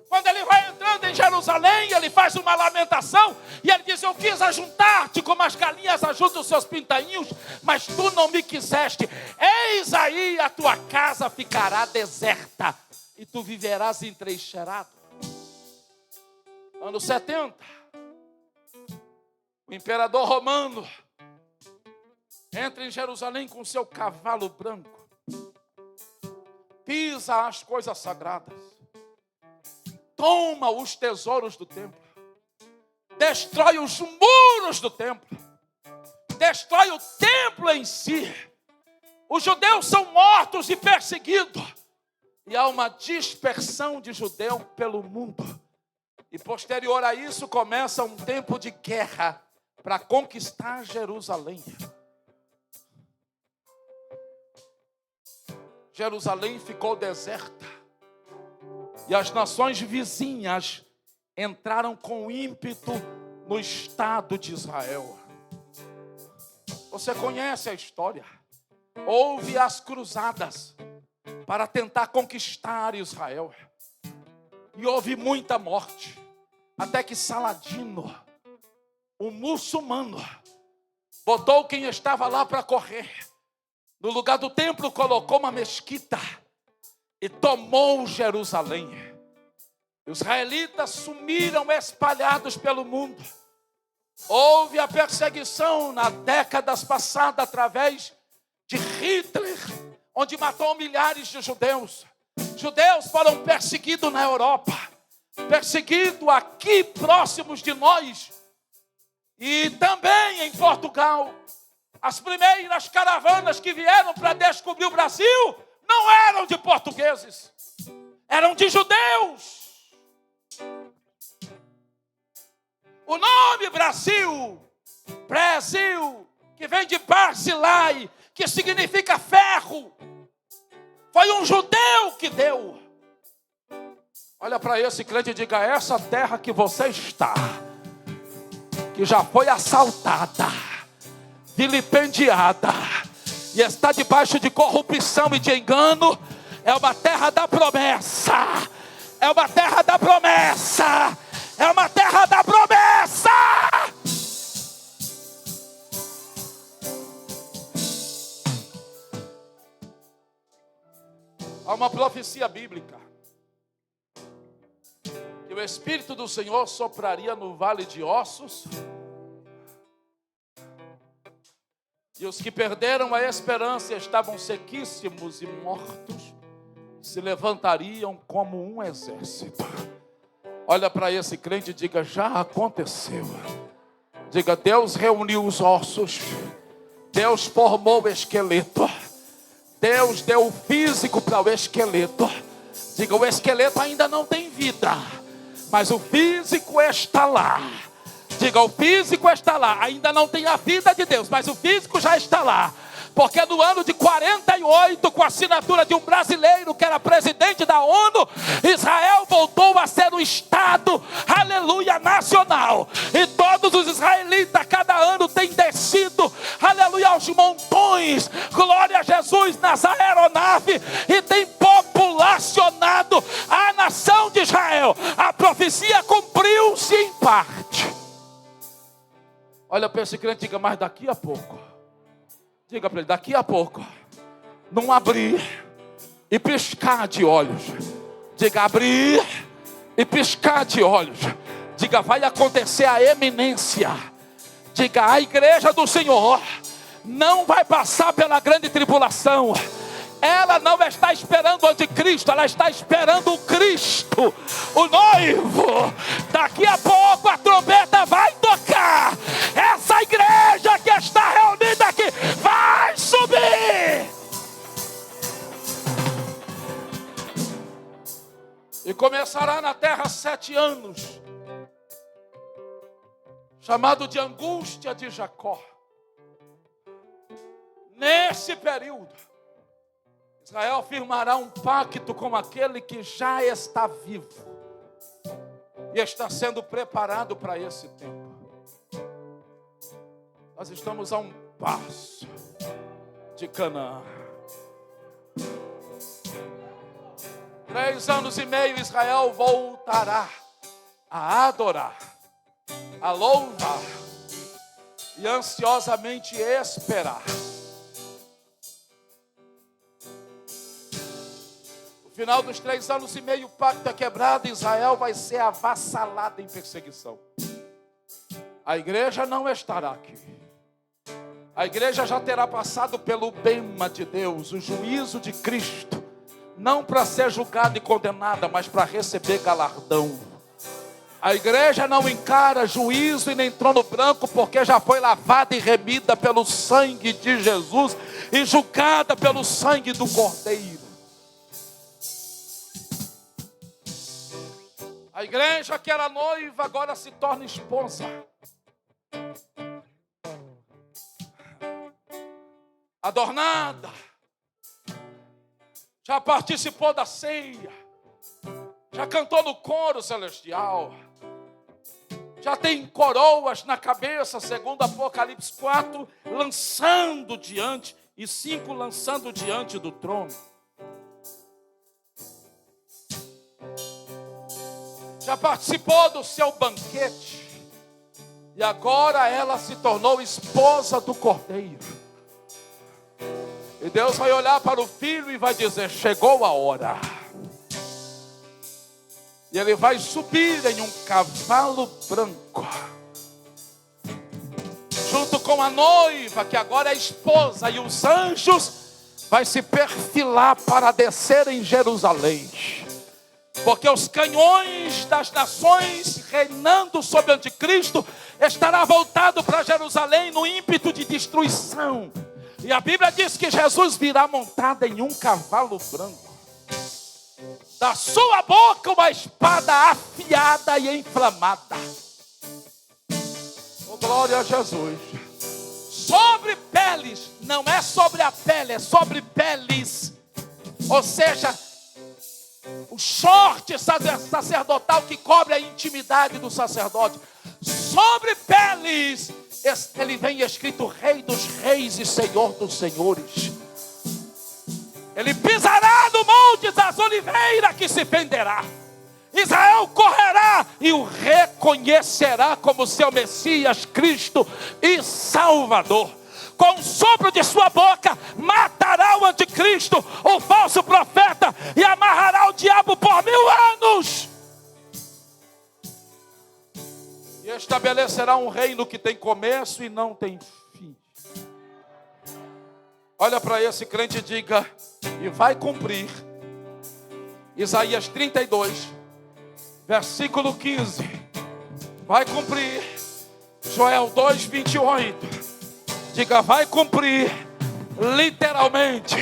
Quando ele vai entrando em Jerusalém, ele faz uma lamentação, e ele diz: eu quis ajuntar-te como as galinhas ajuntam os seus pintainhos, mas tu não me quiseste. Eis aí, a tua casa ficará deserta, e tu viverás entrincheirado. Anos 70, o imperador romano entra em Jerusalém com seu cavalo branco, pisa as coisas sagradas, toma os tesouros do templo, destrói os muros do templo, destrói o templo em si. Os judeus são mortos e perseguidos, e há uma dispersão de judeus pelo mundo. E posterior a isso começa um tempo de guerra para conquistar Jerusalém. Jerusalém ficou deserta. E as nações vizinhas entraram com ímpeto no Estado de Israel. Você conhece a história. Houve as cruzadas para tentar conquistar Israel. E houve muita morte. Até que Saladino, o muçulmano, botou quem estava lá para correr. No lugar do templo colocou uma mesquita e tomou Jerusalém. Os israelitas sumiram espalhados pelo mundo. Houve a perseguição na décadas passadas através de Hitler, onde matou milhares de judeus. Judeus foram perseguidos na Europa, perseguidos aqui próximos de nós e também em Portugal. As primeiras caravanas que vieram para descobrir o Brasil não eram de portugueses, eram de judeus. O nome Brasil, que vem de Barzilai, que significa ferro, foi um judeu que deu. Olha para esse crente e diga: essa terra que você está, que já foi assaltada, vilipendiada e está debaixo de corrupção e de engano, é uma terra da promessa. É uma terra da promessa. É uma terra da promessa. Há uma profecia bíblica que o Espírito do Senhor sopraria no vale de ossos, e os que perderam a esperança estavam sequíssimos e mortos, se levantariam como um exército. Olha para esse crente e diga: já aconteceu. Diga: Deus reuniu os ossos, Deus formou o esqueleto, Deus deu o físico para o esqueleto. Diga: o esqueleto ainda não tem vida, mas o físico está lá. Diga: o físico está lá, ainda não tem a vida de Deus, mas o físico já está lá. porque no ano de 48, com a assinatura de um brasileiro que era presidente da ONU, Israel voltou a ser um Estado, aleluia, nacional. E todos os israelitas, cada ano, têm descido, aleluia, aos montões, glória a Jesus, nas aeronaves, e têm populacionado a nação de Israel. A profecia cumpriu-se em parte. Olha para esse crente e diga, mas daqui a pouco, diga para ele, daqui a pouco, não abrir e piscar de olhos, diga abrir e piscar de olhos, diga vai acontecer a eminência, diga a igreja do Senhor não vai passar pela grande tribulação. Ela não está esperando o anticristo, ela está esperando o Cristo, o noivo. Daqui a pouco a trombeta vai tocar. Essa igreja que está reunida aqui vai subir. E começará na terra 7 anos, chamado de angústia de Jacó. Nesse período, Israel firmará um pacto com aquele que já está vivo e está sendo preparado para esse tempo. Nós estamos a um passo de Canaã. 3 anos e meio Israel voltará a adorar, a louvar e ansiosamente esperar. No final dos 3 anos e meio, o pacto é quebrado, Israel vai ser avassalada em perseguição. A igreja não estará aqui. A igreja já terá passado pelo bema de Deus, o juízo de Cristo, não para ser julgada e condenada, mas para receber galardão. A igreja não encara juízo e nem trono branco, porque já foi lavada e remida pelo sangue de Jesus e julgada pelo sangue do Cordeiro. A igreja que era noiva agora se torna esposa. Adornada. Já participou da ceia. Já cantou no coro celestial. Já tem coroas na cabeça, segundo Apocalipse 4, lançando diante, e 5 lançando diante do trono. Já participou do seu banquete. E agora ela se tornou esposa do Cordeiro. E Deus vai olhar para o filho e vai dizer, chegou a hora. E ele vai subir em um cavalo branco, junto com a noiva, que agora é esposa, e os anjos vai se perfilar para descer em Jerusalém. Porque os canhões das nações reinando sobre o anticristo estará voltado para Jerusalém no ímpeto de destruição. E a Bíblia diz que Jesus virá montado em um cavalo branco. Da sua boca uma espada afiada e inflamada. Oh, glória a Jesus. Sobre peles, não é sobre a pele, é sobre peles. Ou seja, o short sacerdotal que cobre a intimidade do sacerdote. Sobre peles, ele vem escrito Rei dos Reis e Senhor dos Senhores. Ele pisará no monte das oliveiras que se fenderá. Israel correrá e o reconhecerá como seu Messias, Cristo e Salvador. Com o sopro de sua boca, matará o anticristo, o falso profeta, e amarrará o diabo por 1000 anos. E estabelecerá um reino que tem começo e não tem fim. Olha para esse crente e diga, e vai cumprir Isaías 32, versículo 15. Vai cumprir Joel 2, 28. Diga, vai cumprir literalmente.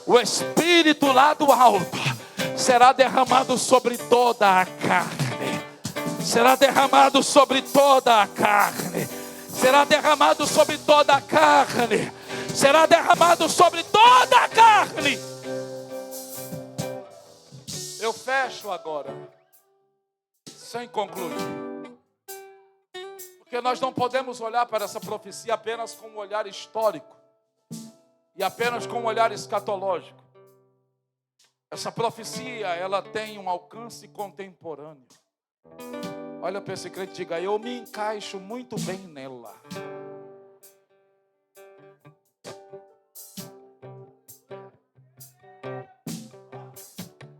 O Espírito lá do alto será derramado sobre toda a carne. Será derramado sobre toda a carne. Será derramado sobre toda a carne. será derramado sobre toda a carne. Eu fecho agora, sem concluir, porque nós não podemos olhar para essa profecia apenas com um olhar histórico e apenas com um olhar escatológico. Essa profecia, ela tem um alcance contemporâneo. Olha para esse crente e diga: eu me encaixo muito bem nela.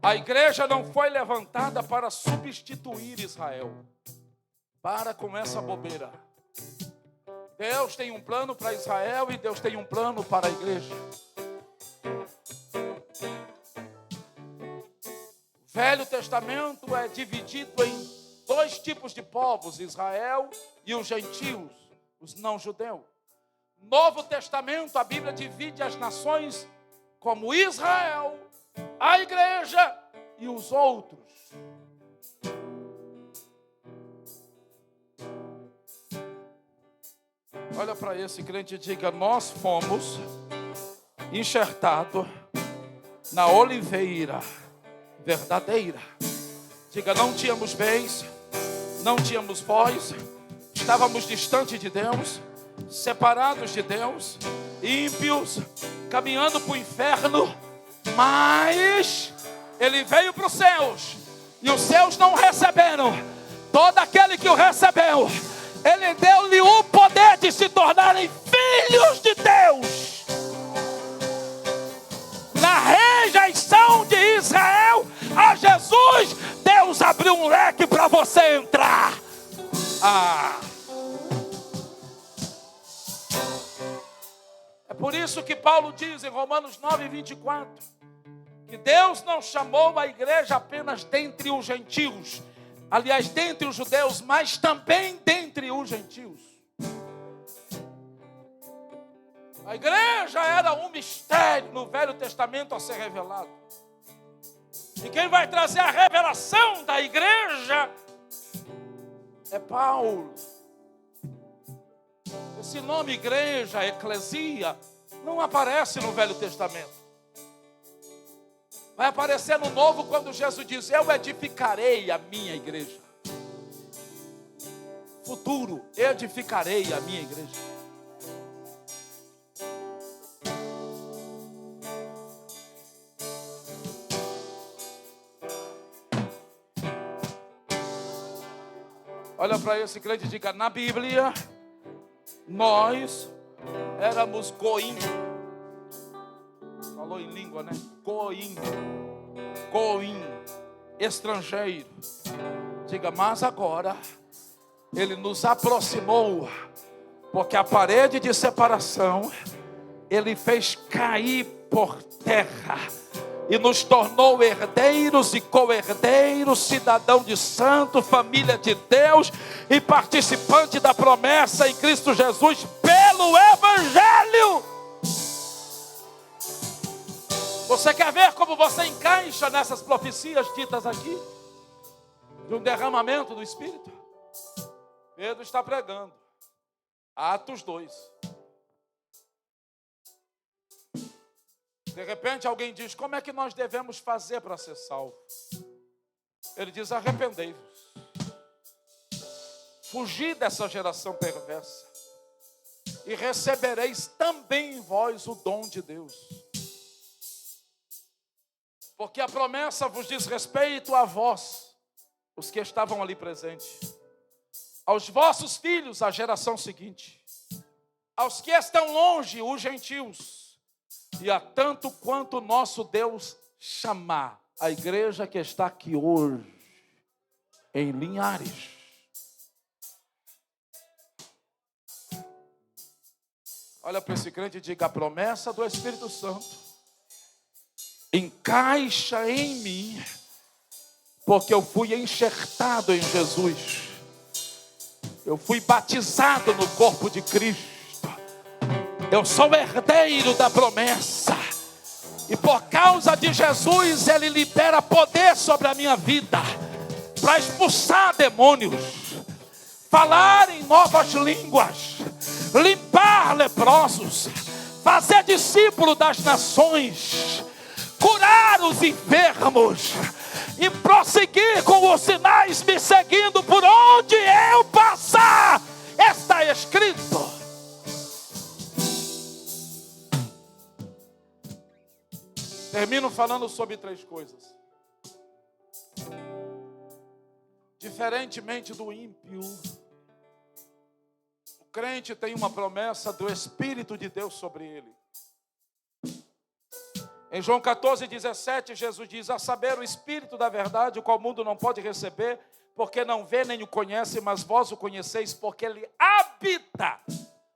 A igreja não foi levantada para substituir Israel. Para com essa bobeira. Deus tem um plano para Israel e Deus tem um plano para a igreja. O Velho Testamento é dividido em 2 tipos de povos: Israel e os gentios, os não-judeus. Novo Testamento, a Bíblia divide as nações como Israel, a igreja e os outros. Olha para esse crente e diga: nós fomos enxertados na oliveira verdadeira. Diga: não tínhamos bens, não tínhamos voz, estávamos distantes de Deus, separados de Deus, ímpios, caminhando para o inferno, mas Ele veio para os céus, e os céus não receberam. Todo aquele que o recebeu, Ele deu-lhe o poder de se tornarem filhos de Deus. Na rejeição de Israel a Jesus, Deus abriu um leque para você entrar. É por isso que Paulo diz em Romanos 9:24, que Deus não chamou a igreja apenas dentre os gentios, aliás, dentre os judeus, mas também dentre os gentios. A igreja era um mistério no Velho Testamento a ser revelado. E quem vai trazer a revelação da igreja é Paulo. Esse nome igreja, eclesia, não aparece no Velho Testamento. Vai aparecer no Novo quando Jesus diz: eu edificarei a minha igreja. Futuro, edificarei a minha igreja. Olha para esse crente e diga: na Bíblia, nós éramos goim. Falou em língua, né? Goim, estrangeiro. Diga: mas agora Ele nos aproximou, porque a parede de separação Ele fez cair por terra e nos tornou herdeiros e co-herdeiros, cidadão de santo, família de Deus e participante da promessa em Cristo Jesus pelo Evangelho. Você quer ver como você encaixa nessas profecias ditas aqui? De um derramamento do Espírito? Pedro está pregando. Atos 2. De repente alguém diz: como é que nós devemos fazer para ser salvo? Ele diz: arrependei-vos. Fugi dessa geração perversa e recebereis também em vós o dom de Deus. Porque a promessa vos diz respeito a vós, os que estavam ali presentes, aos vossos filhos, a geração seguinte, aos que estão longe, os gentios, e a tanto quanto nosso Deus chamar a igreja que está aqui hoje, em Linhares. Olha para esse crente e diga: a promessa do Espírito Santo encaixa em mim, porque eu fui enxertado em Jesus. Eu fui batizado no corpo de Cristo. Eu sou herdeiro da promessa. E por causa de Jesus, Ele libera poder sobre a minha vida para expulsar demônios, falar em novas línguas, limpar leprosos, fazer discípulo das nações, curar os enfermos e prosseguir com os sinais me seguindo por onde eu passar. Está escrito. Termino falando sobre 3 coisas. Diferentemente do ímpio, o crente tem uma promessa do Espírito de Deus sobre ele. Em João 14:17, Jesus diz: a saber, o Espírito da verdade, o qual o mundo não pode receber, porque não vê nem o conhece, mas vós o conheceis, porque ele habita.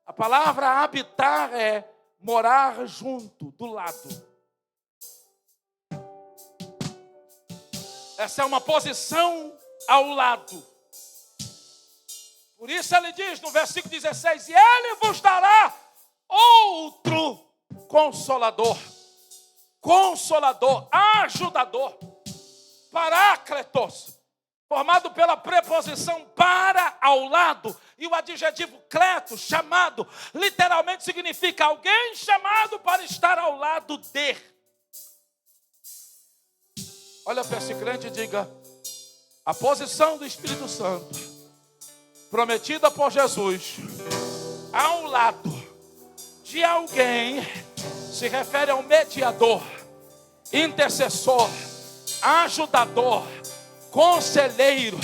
A palavra habitar é morar junto, do lado. Essa é uma posição ao lado. Por isso ele diz no versículo 16: e ele vos dará outro consolador. Consolador, ajudador, parácletos, formado pela preposição para, ao lado, e o adjetivo cleto, chamado, literalmente significa alguém chamado para estar ao lado de. Olha para esse crente e diga: a posição do Espírito Santo, prometida por Jesus, ao lado de alguém, se refere ao mediador, intercessor, ajudador, conselheiro,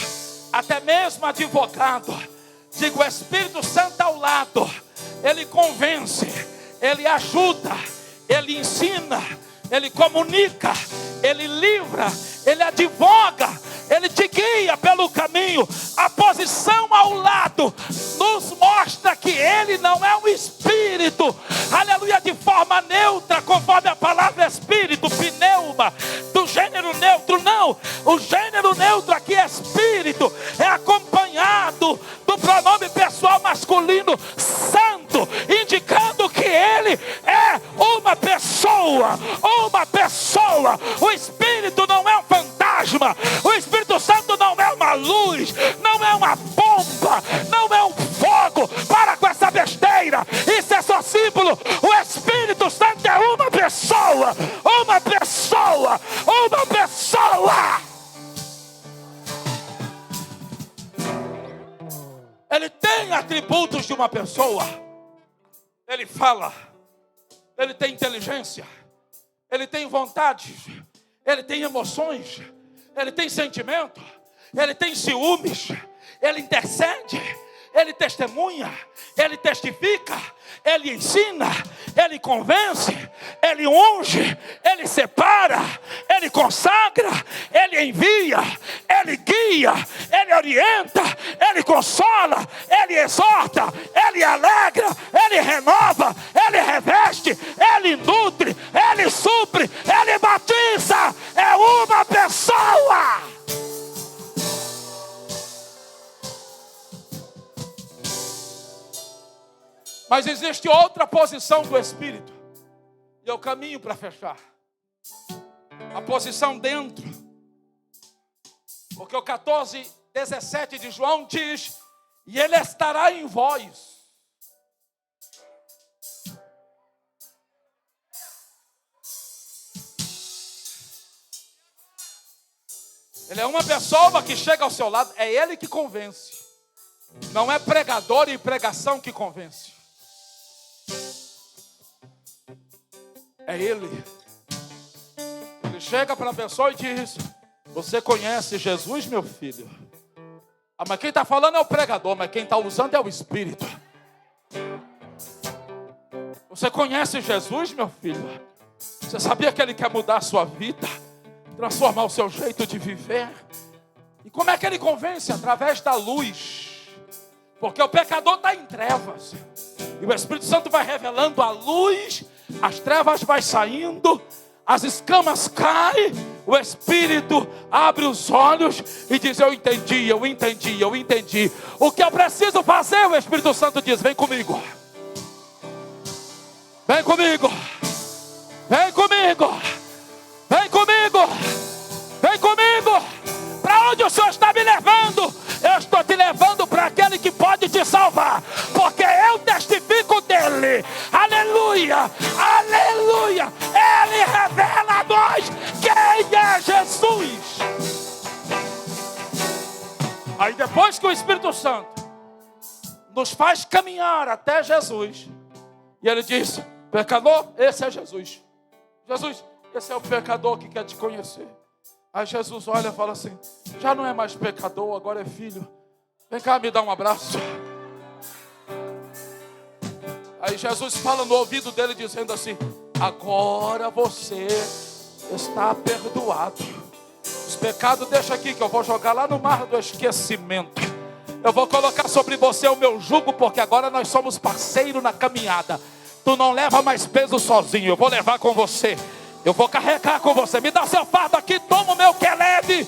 até mesmo advogado. Digo, o Espírito Santo ao lado, ele convence, ele ajuda, ele ensina, ele comunica, ele livra, ele advoga, ele te guia pelo caminho. A posição ao lado nos mostra que ele não é um espírito, aleluia, de forma neutra, conforme a palavra espírito, pneuma, do gênero neutro. Não, o gênero neutro aqui é espírito, é acompanhado do pronome pessoal masculino santo, indicando que ele é uma pessoa. O Espírito não é um fantasma, o Espírito Santo não é uma luz, não é uma bomba, não é um fogo. Para com essa besteira, isso é só símbolo. O Espírito Santo é uma pessoa. Ele tem atributos de uma pessoa. Ele fala, ele tem inteligência, ele tem vontade, ele tem emoções, ele tem sentimento, ele tem ciúmes, ele intercede, ele testemunha, ele testifica, ele ensina, ele convence, ele unge, ele separa, ele consagra, ele envia, ele guia, ele orienta, ele consola, ele exorta, ele alegra, ele renova, ele reveste, ele nutre, ele supre, ele batiza. É uma pessoa. Mas existe outra posição do Espírito, e eu caminho para fechar. A posição dentro, porque o 14:17 de João diz: e ele estará em vós. Ele é uma pessoa que chega ao seu lado, é ele que convence. Não é pregador e pregação que convence. É ele. Ele chega para a pessoa e diz: você conhece Jesus, meu filho? Ah, mas quem está falando é o pregador, mas quem está usando é o Espírito. Você conhece Jesus, meu filho? Você sabia que ele quer mudar a sua vida, transformar o seu jeito de viver? E como é que ele convence? Através da luz. Porque o pecador está em trevas, e o Espírito Santo vai revelando a luz. As trevas vai saindo, as escamas caem, o Espírito abre os olhos e diz: eu entendi. O que eu preciso fazer? O Espírito Santo diz: vem comigo. Para onde o Senhor está me levando? Eu estou te levando para aquele que pode te salvar, porque eu testifico dele. Aleluia! Espírito Santo nos faz caminhar até Jesus. E ele diz: pecador, esse é Jesus. Jesus, esse é o pecador que quer te conhecer. Aí Jesus olha e fala assim: já não é mais pecador, agora é filho. Vem cá, me dá um abraço. Aí Jesus fala no ouvido dele dizendo assim: agora você está perdoado. Os pecados deixa aqui que eu vou jogar lá no mar do esquecimento. Eu vou colocar sobre você o meu jugo, porque agora nós somos parceiros na caminhada. Tu não leva mais peso sozinho, eu vou levar com você. Eu vou carregar com você. Me dá seu fardo aqui, toma o meu que é leve.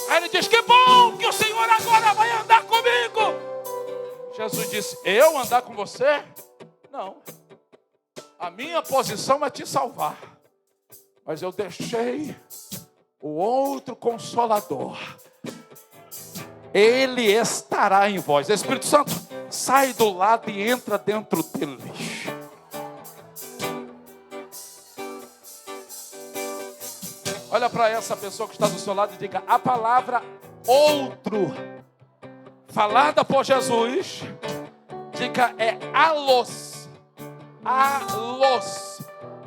Aí ele diz: que bom que o Senhor agora vai andar comigo. Jesus disse: eu andar com você? Não. A minha posição é te salvar. Mas eu deixei o outro Consolador. Ele estará em vós. Espírito Santo, sai do lado e entra dentro dele. Olha para essa pessoa que está do seu lado e diga: a palavra outro, falada por Jesus, diga, é alos. Alos.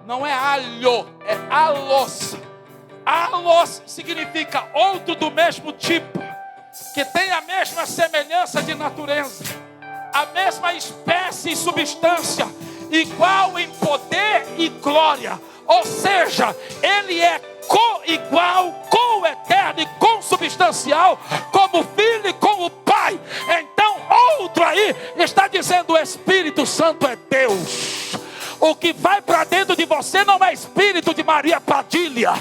Não é alho, é alos. Alos significa outro do mesmo tipo, que tem a mesma semelhança de natureza, a mesma espécie e substância, igual em poder e glória. Ou seja, ele é co-igual, co-eterno e consubstancial, como filho e como pai. Então, outro aí está dizendo: o Espírito Santo é Deus. O que vai para dentro de você não é espírito de Maria Padilha,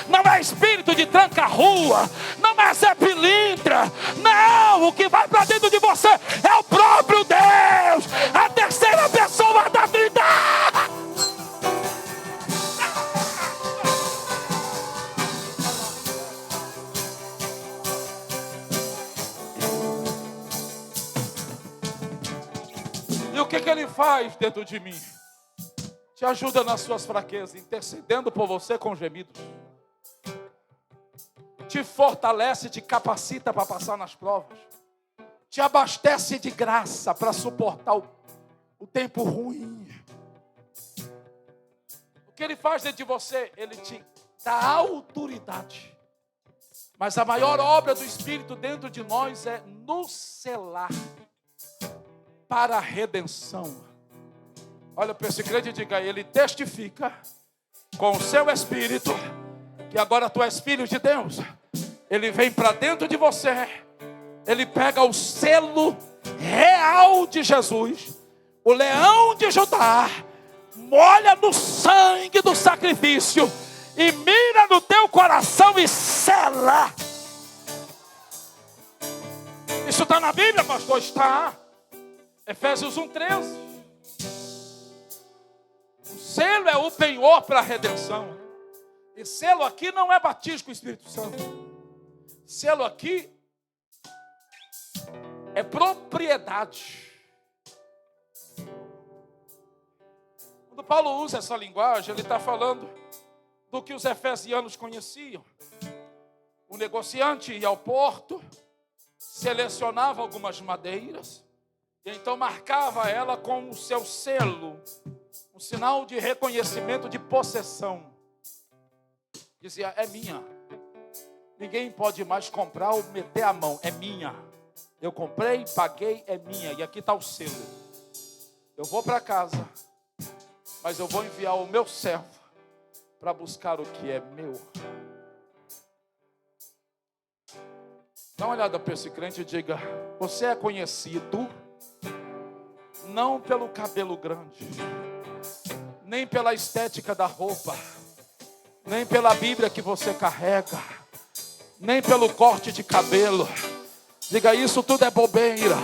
não é espírito de tranca-rua, não é Zé Pilintra. Não, o que vai para dentro de você é o próprio Deus, a terceira pessoa da vida. E o que ele faz dentro de mim? Te ajuda nas suas fraquezas, intercedendo por você com gemidos. Te fortalece, te capacita para passar nas provas. Te abastece de graça para suportar o tempo ruim. O que ele faz dentro de você? Ele te dá autoridade. Mas a maior obra do Espírito dentro de nós é nos selar para a redenção. Olha para esse crente e diga: ele testifica com o seu Espírito que agora tu és filho de Deus. Ele vem para dentro de você, ele pega o selo real de Jesus, o leão de Judá, molha no sangue do sacrifício e mira no teu coração e sela. Isso está na Bíblia, pastor? Está. Efésios 1:13. O selo é o penhor para a redenção. E selo aqui não é batismo com o Espírito Santo. Selo aqui é propriedade. Quando Paulo usa essa linguagem, ele está falando do que os efesianos conheciam. O negociante ia ao porto, selecionava algumas madeiras, e então marcava ela com o seu selo, um sinal de reconhecimento de possessão. Dizia: é minha. Ninguém pode mais comprar ou meter a mão. É minha. Eu comprei, paguei, é minha. E aqui está o selo. Eu vou para casa, mas eu vou enviar o meu servo para buscar o que é meu. Dá uma olhada para esse crente e diga: você é conhecido não pelo cabelo grande, nem pela estética da roupa, nem pela Bíblia que você carrega, nem pelo corte de cabelo. Diga: isso tudo é bobeira.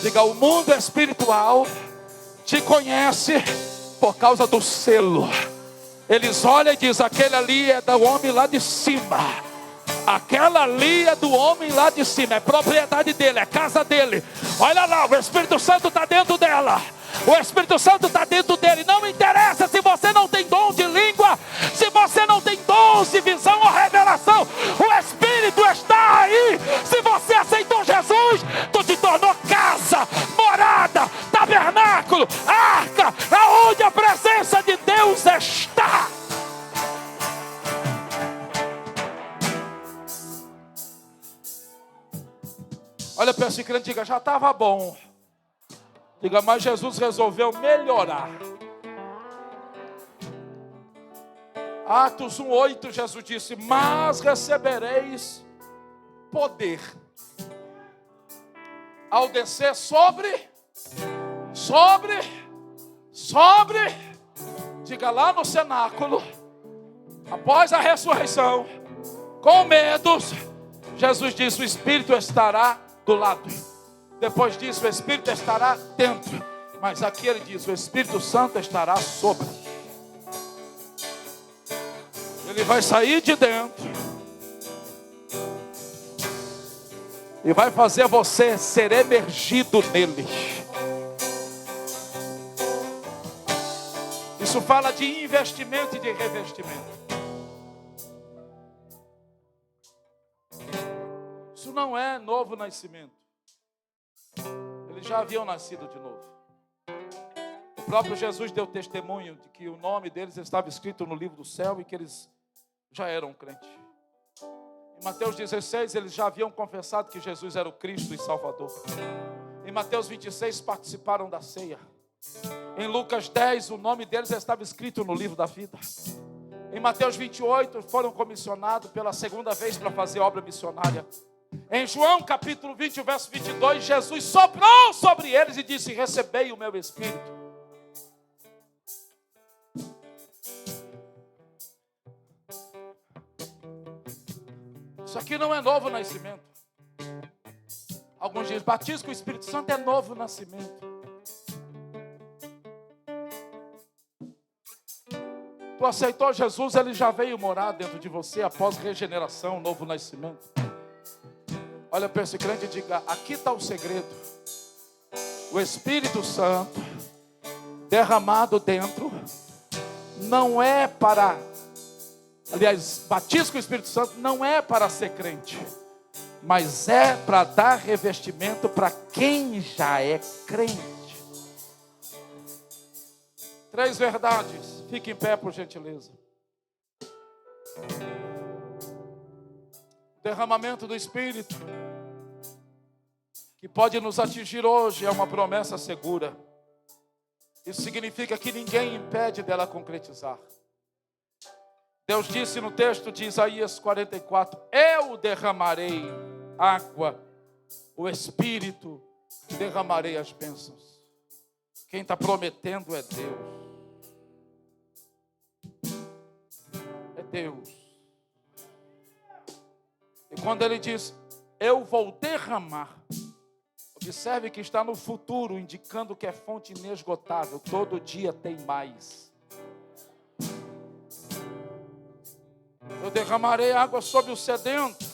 Diga: o mundo espiritual te conhece por causa do selo. Eles olham e dizem: aquele ali é do homem lá de cima. Aquela ali é do homem lá de cima, é propriedade dele, é casa dele. Olha lá, o Espírito Santo está dentro dela. O Espírito Santo está dentro dele. Não interessa se você não tem dom de língua, se você não tem dom de visão ou revelação, o Espírito está aí. Se você aceitou Olha para esse crente e diga, já estava bom. Diga, mas Jesus resolveu melhorar. Atos 1:8, Jesus disse, mas recebereis poder ao descer sobre, diga lá no cenáculo, após a ressurreição, com medos, Jesus disse, o Espírito estará do lado. Depois disso, o Espírito estará dentro. Mas aqui ele diz, o Espírito Santo estará sobre. Ele vai sair de dentro e vai fazer você ser emergido nele. Isso fala de investimento e de revestimento. Isso não é novo nascimento. Eles já haviam nascido de novo. O próprio Jesus deu testemunho de que o nome deles estava escrito no livro do céu e que eles já eram crentes. Em Mateus 16, eles já haviam confessado que Jesus era o Cristo e Salvador. Em Mateus 26, participaram da ceia. Em Lucas 10, o nome deles estava escrito no livro da vida. Em Mateus 28, foram comissionados pela segunda vez para fazer obra missionária. Em João capítulo 20, verso 22, Jesus soprou sobre eles e disse, recebei o meu Espírito. Isso aqui não é novo nascimento. Alguns dizem, batismo com o Espírito Santo é novo nascimento. Tu aceitou Jesus, ele já veio morar dentro de você após regeneração, novo nascimento. Olha para esse crente e diga, aqui está o segredo. O Espírito Santo derramado dentro não é para... Aliás, batismo com o Espírito Santo não é para ser crente, mas é para dar revestimento para quem já é crente. 3 verdades. Fique em pé, por gentileza. Derramamento do Espírito, que pode nos atingir hoje, é uma promessa segura. Isso significa que ninguém impede dela concretizar. Deus disse no texto de Isaías 44, eu derramarei água, o Espírito, derramarei as bênçãos. Quem está prometendo é Deus. É Deus. E quando ele diz, eu vou derramar, observe que está no futuro, indicando que é fonte inesgotável. Todo dia tem mais. Eu derramarei água sobre o sedento.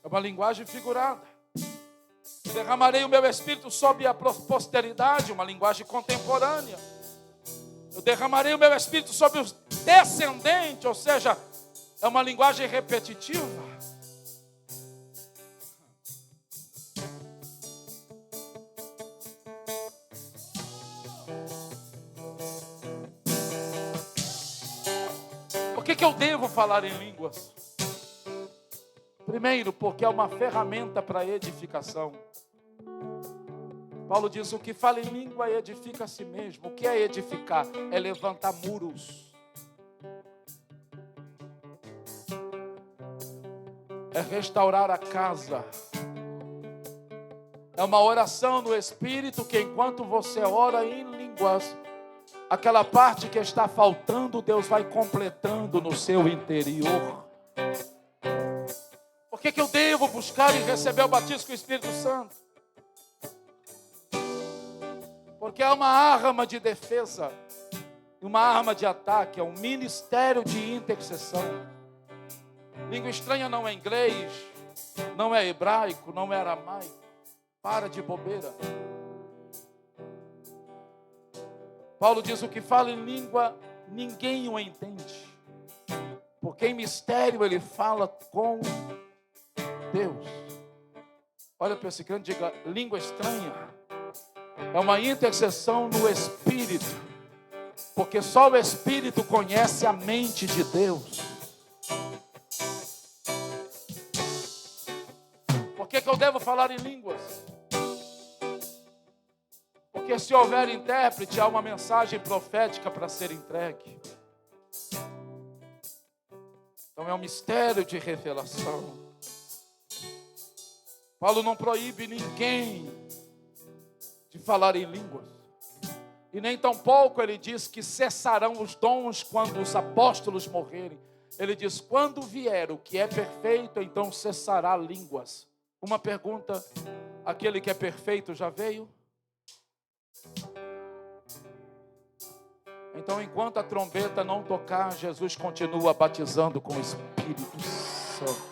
É uma linguagem figurada. Derramarei o meu Espírito sobre a posteridade, uma linguagem contemporânea. Eu derramarei o meu Espírito sobre os descendentes, ou seja, é uma linguagem repetitiva. Por que eu devo falar em línguas? Primeiro, porque é uma ferramenta para edificação. Paulo diz, o que fala em língua edifica a si mesmo. O que é edificar? É levantar muros. É restaurar a casa. É uma oração no Espírito que enquanto você ora em línguas, aquela parte que está faltando, Deus vai completando no seu interior. Por que eu devo buscar e receber o batismo com o Espírito Santo? Porque é uma arma de defesa, uma arma de ataque, é um ministério de intercessão. Língua estranha não é inglês, não é hebraico, não é aramaico. Para de bobeira. Paulo diz, o que fala em língua, ninguém o entende. Porque em mistério ele fala com Deus. Olha para esse crente e diga, língua estranha é uma intercessão no Espírito. Porque só o Espírito conhece a mente de Deus. Por que eu devo falar em línguas? Porque se houver intérprete, há uma mensagem profética para ser entregue. Então é um mistério de revelação. Paulo não proíbe ninguém de falar em línguas. E nem tampouco ele diz que cessarão os dons quando os apóstolos morrerem. Ele diz, quando vier o que é perfeito, então cessará línguas. Uma pergunta, aquele que é perfeito já veio? Então, enquanto a trombeta não tocar, Jesus continua batizando com o Espírito Santo.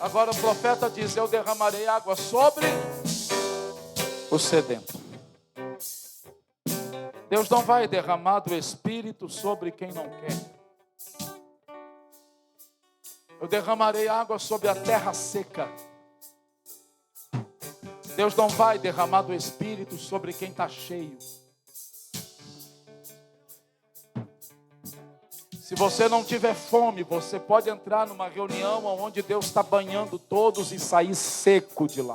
Agora o profeta diz, eu derramarei água sobre o sedento. Deus não vai derramar do Espírito sobre quem não quer. Eu derramarei água sobre a terra seca. Deus não vai derramar do Espírito sobre quem está cheio. Se você não tiver fome, você pode entrar numa reunião onde Deus está banhando todos e sair seco de lá.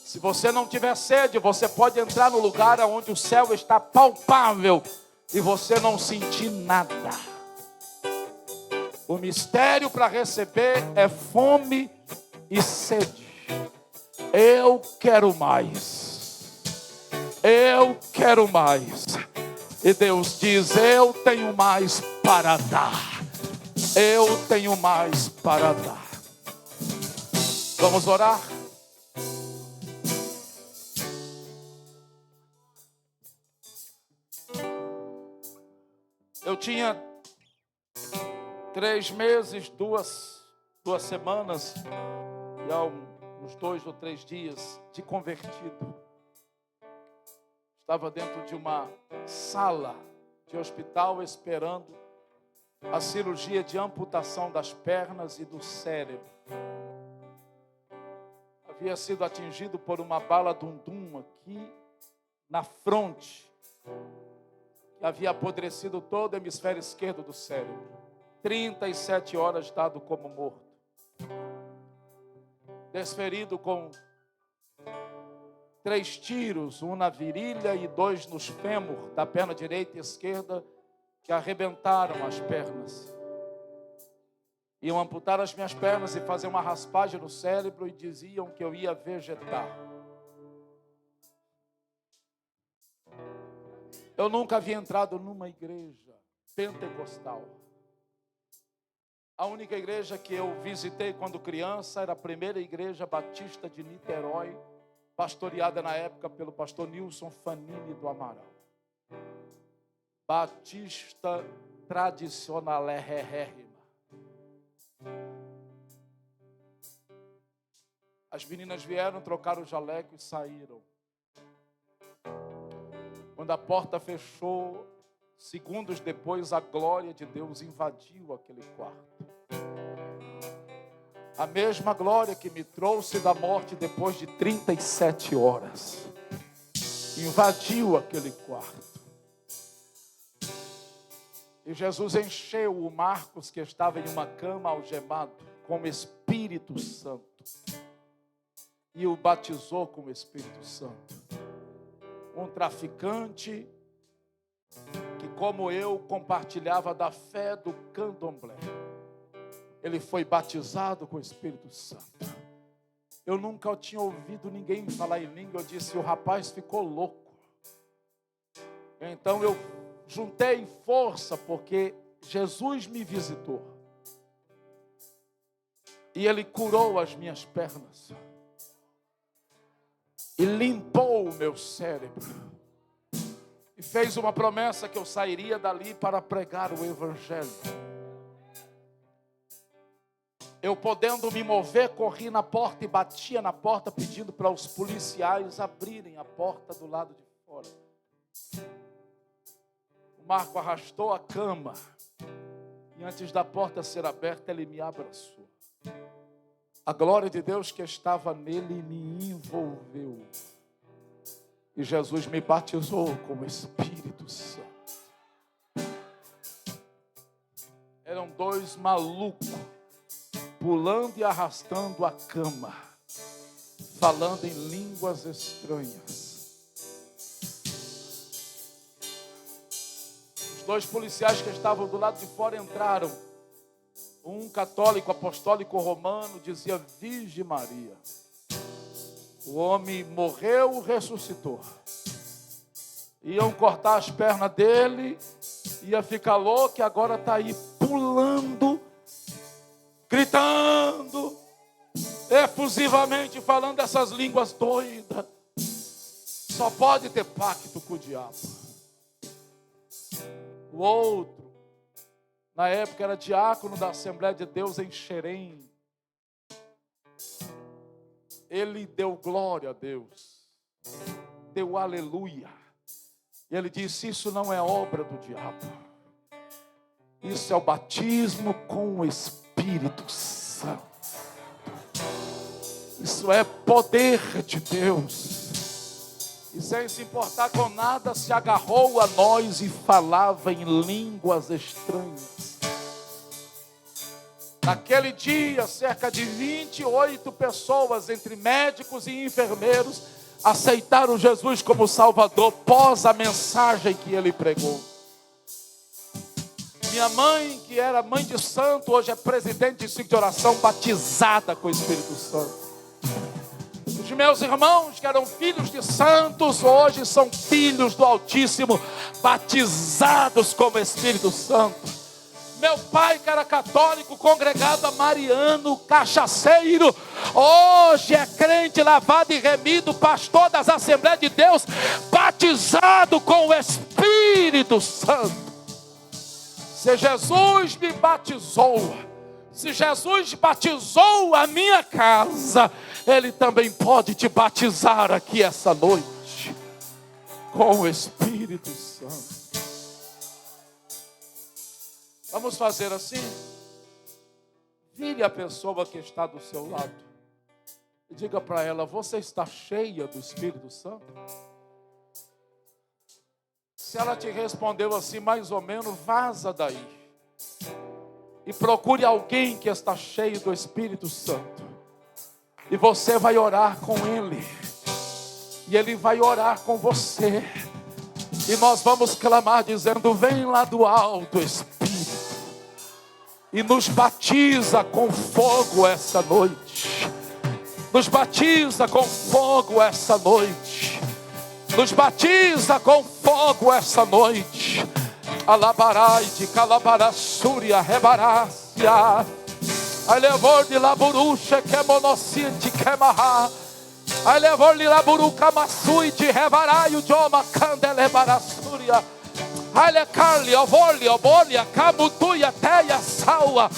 Se você não tiver sede, você pode entrar no lugar onde o céu está palpável e você não sentir nada. O mistério para receber é fome e sede. Eu quero mais. Eu quero mais. E Deus diz, eu tenho mais para dar. Eu tenho mais para dar. Vamos orar? Eu tinha 3 meses, duas semanas e há uns 2 ou 3 dias de convertido. Estava dentro de uma sala de hospital esperando a cirurgia de amputação das pernas e do cérebro. Havia sido atingido por uma bala dum-dum aqui na fronte, que havia apodrecido todo o hemisfério esquerdo do cérebro. 37 horas dado como morto. Desferido com 3 tiros, um na virilha e 2 nos fêmur, da perna direita e esquerda, que arrebentaram as pernas. Iam amputar as minhas pernas e fazer uma raspagem no cérebro e diziam que eu ia vegetar. Eu nunca havia entrado numa igreja pentecostal. A única igreja que eu visitei quando criança era a primeira igreja batista de Niterói, pastoreada na época pelo pastor Nilson Fanini do Amaral. Batista tradicionalérrima. As meninas vieram, trocaram o jaleco e saíram. Quando a porta fechou, segundos depois, a glória de Deus invadiu aquele quarto. A mesma glória que me trouxe da morte depois de 37 horas. Invadiu aquele quarto. E Jesus encheu o Marcos, que estava em uma cama algemado, com o Espírito Santo. E o batizou com o Espírito Santo. Um traficante que, como eu, compartilhava da fé do candomblé. Ele foi batizado com o Espírito Santo. Eu nunca tinha ouvido ninguém falar em língua. Eu disse, o rapaz ficou louco. Então eu juntei força, porque Jesus me visitou. E Ele curou as minhas pernas. E limpou o meu cérebro. E fez uma promessa que eu sairia dali para pregar o Evangelho. Eu, podendo me mover, corri na porta e batia na porta, pedindo para os policiais abrirem a porta do lado de fora. O Marco arrastou a cama. E antes da porta ser aberta, ele me abraçou. A glória de Deus que estava nele me envolveu. E Jesus me batizou com o Espírito Santo. 2 malucos, pulando e arrastando a cama, falando em línguas estranhas. Os 2 policiais que estavam do lado de fora entraram. Um católico apostólico romano dizia: Virgem Maria. O homem morreu, ressuscitou. Iam cortar as pernas dele, ia ficar louco, e agora está aí pulando, gritando, efusivamente falando essas línguas doidas. Só pode ter pacto com o diabo. O outro, na época, era diácono da Assembleia de Deus em Xerém. Ele deu glória a Deus, deu aleluia. E ele disse: isso não é obra do diabo. Isso é o batismo com o Espírito Santo. Isso é poder de Deus. E sem se importar com nada, se agarrou a nós e falava em línguas estranhas. Naquele dia, cerca de 28 pessoas, entre médicos e enfermeiros, aceitaram Jesus como Salvador após a mensagem que ele pregou. Minha mãe, que era mãe de santo, hoje é presidente de ciclo de oração, batizada com o Espírito Santo. Os meus irmãos, que eram filhos de santos, hoje são filhos do Altíssimo, batizados com o Espírito Santo. Meu pai, que era católico, congregado a Mariano, cachaceiro, hoje é crente, lavado e remido, pastor das Assembleias de Deus, batizado com o Espírito Santo. Se Jesus me batizou, se Jesus batizou a minha casa, Ele também pode te batizar aqui essa noite, com o Espírito Santo. Vamos fazer assim? Vire a pessoa que está do seu lado e diga para ela: você está cheia do Espírito Santo? Se ela te respondeu assim, mais ou menos, vaza daí e procure alguém que está cheio do Espírito Santo, e você vai orar com ele, e ele vai orar com você, e nós vamos clamar dizendo: vem lá do alto, Espírito, e nos batiza com fogo essa noite. Nos batiza com fogo essa noite. Nos batiza com fogo essa noite. Alabarai de calabarassúria rebarácia. Alevor de laburuxa que monocinti que marra. Alevor de laburu camassui de rebaraio de oma candelebarassúria. Ale carli, ovoli, obolia, camutuia, teia, saua,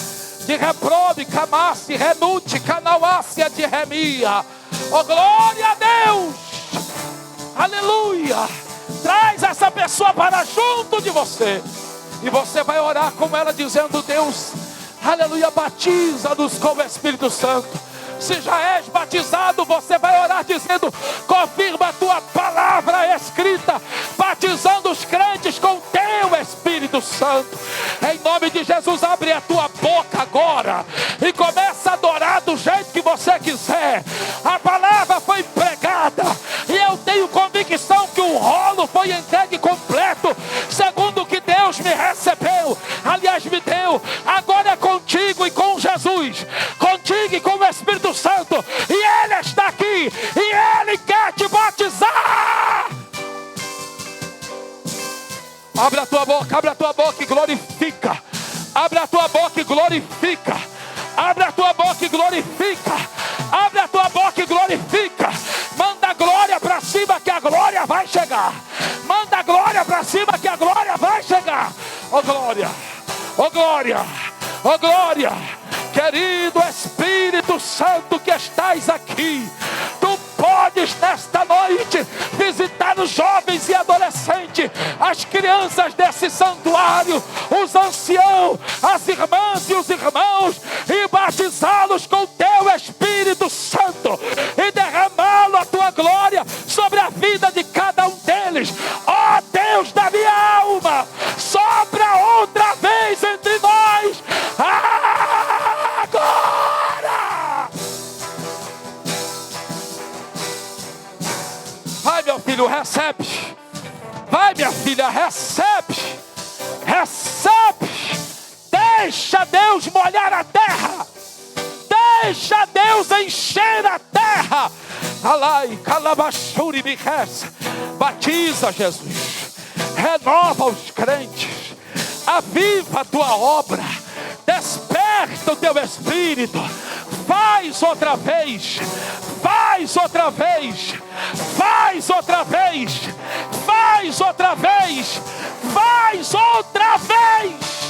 de reprobe, camasse, renute, canauácia, de remia. Oh, glória a Deus! Aleluia! Traz essa pessoa para junto de você, e você vai orar com ela dizendo: Deus, aleluia, batiza-nos com o Espírito Santo. Se já és batizado, você vai orar dizendo: confirma a tua palavra escrita, batizando os crentes com o teu Espírito Santo. Em nome de Jesus, abre a tua boca agora e começa a adorar do jeito que você quiser. A palavra foi pregada e eu tenho convicção que o rolo foi entregue completo, segundo o que Deus me recebeu, aliás me deu. Agora é contigo e com Jesus, contigo e com o Espírito Santo, e Ele está aqui, e Ele quer te batizar. Abre a tua boca e glorifica. Abre a tua boca e glorifica. Abre a tua boca e glorifica. Abre a tua boca e glorifica. Manda glória para cima que a glória vai chegar. Manda glória para cima que a glória vai chegar. Oh glória, oh glória, oh glória. Querido Espírito Santo que estás aqui, tu podes nesta noite visitar os jovens e adolescentes, as crianças desse santuário, os anciãos, as irmãs e os irmãos, e batizá-los com o teu Espírito Santo e derramá-lo a tua glória sobre a vida de cada um deles. Ó Deus da minha alma, sopra outra vez entre nós filho, recebe. Vai, minha filha, recebe. Recebe. Deixa Deus molhar a terra. Deixa Deus encher a terra. Alai, calabachuri, bichez. Batiza, Jesus. Renova os crentes. Aviva a tua obra. Desperta o teu espírito. Faz outra vez. Faz outra vez. Faz outra vez. Faz outra vez. Faz outra vez.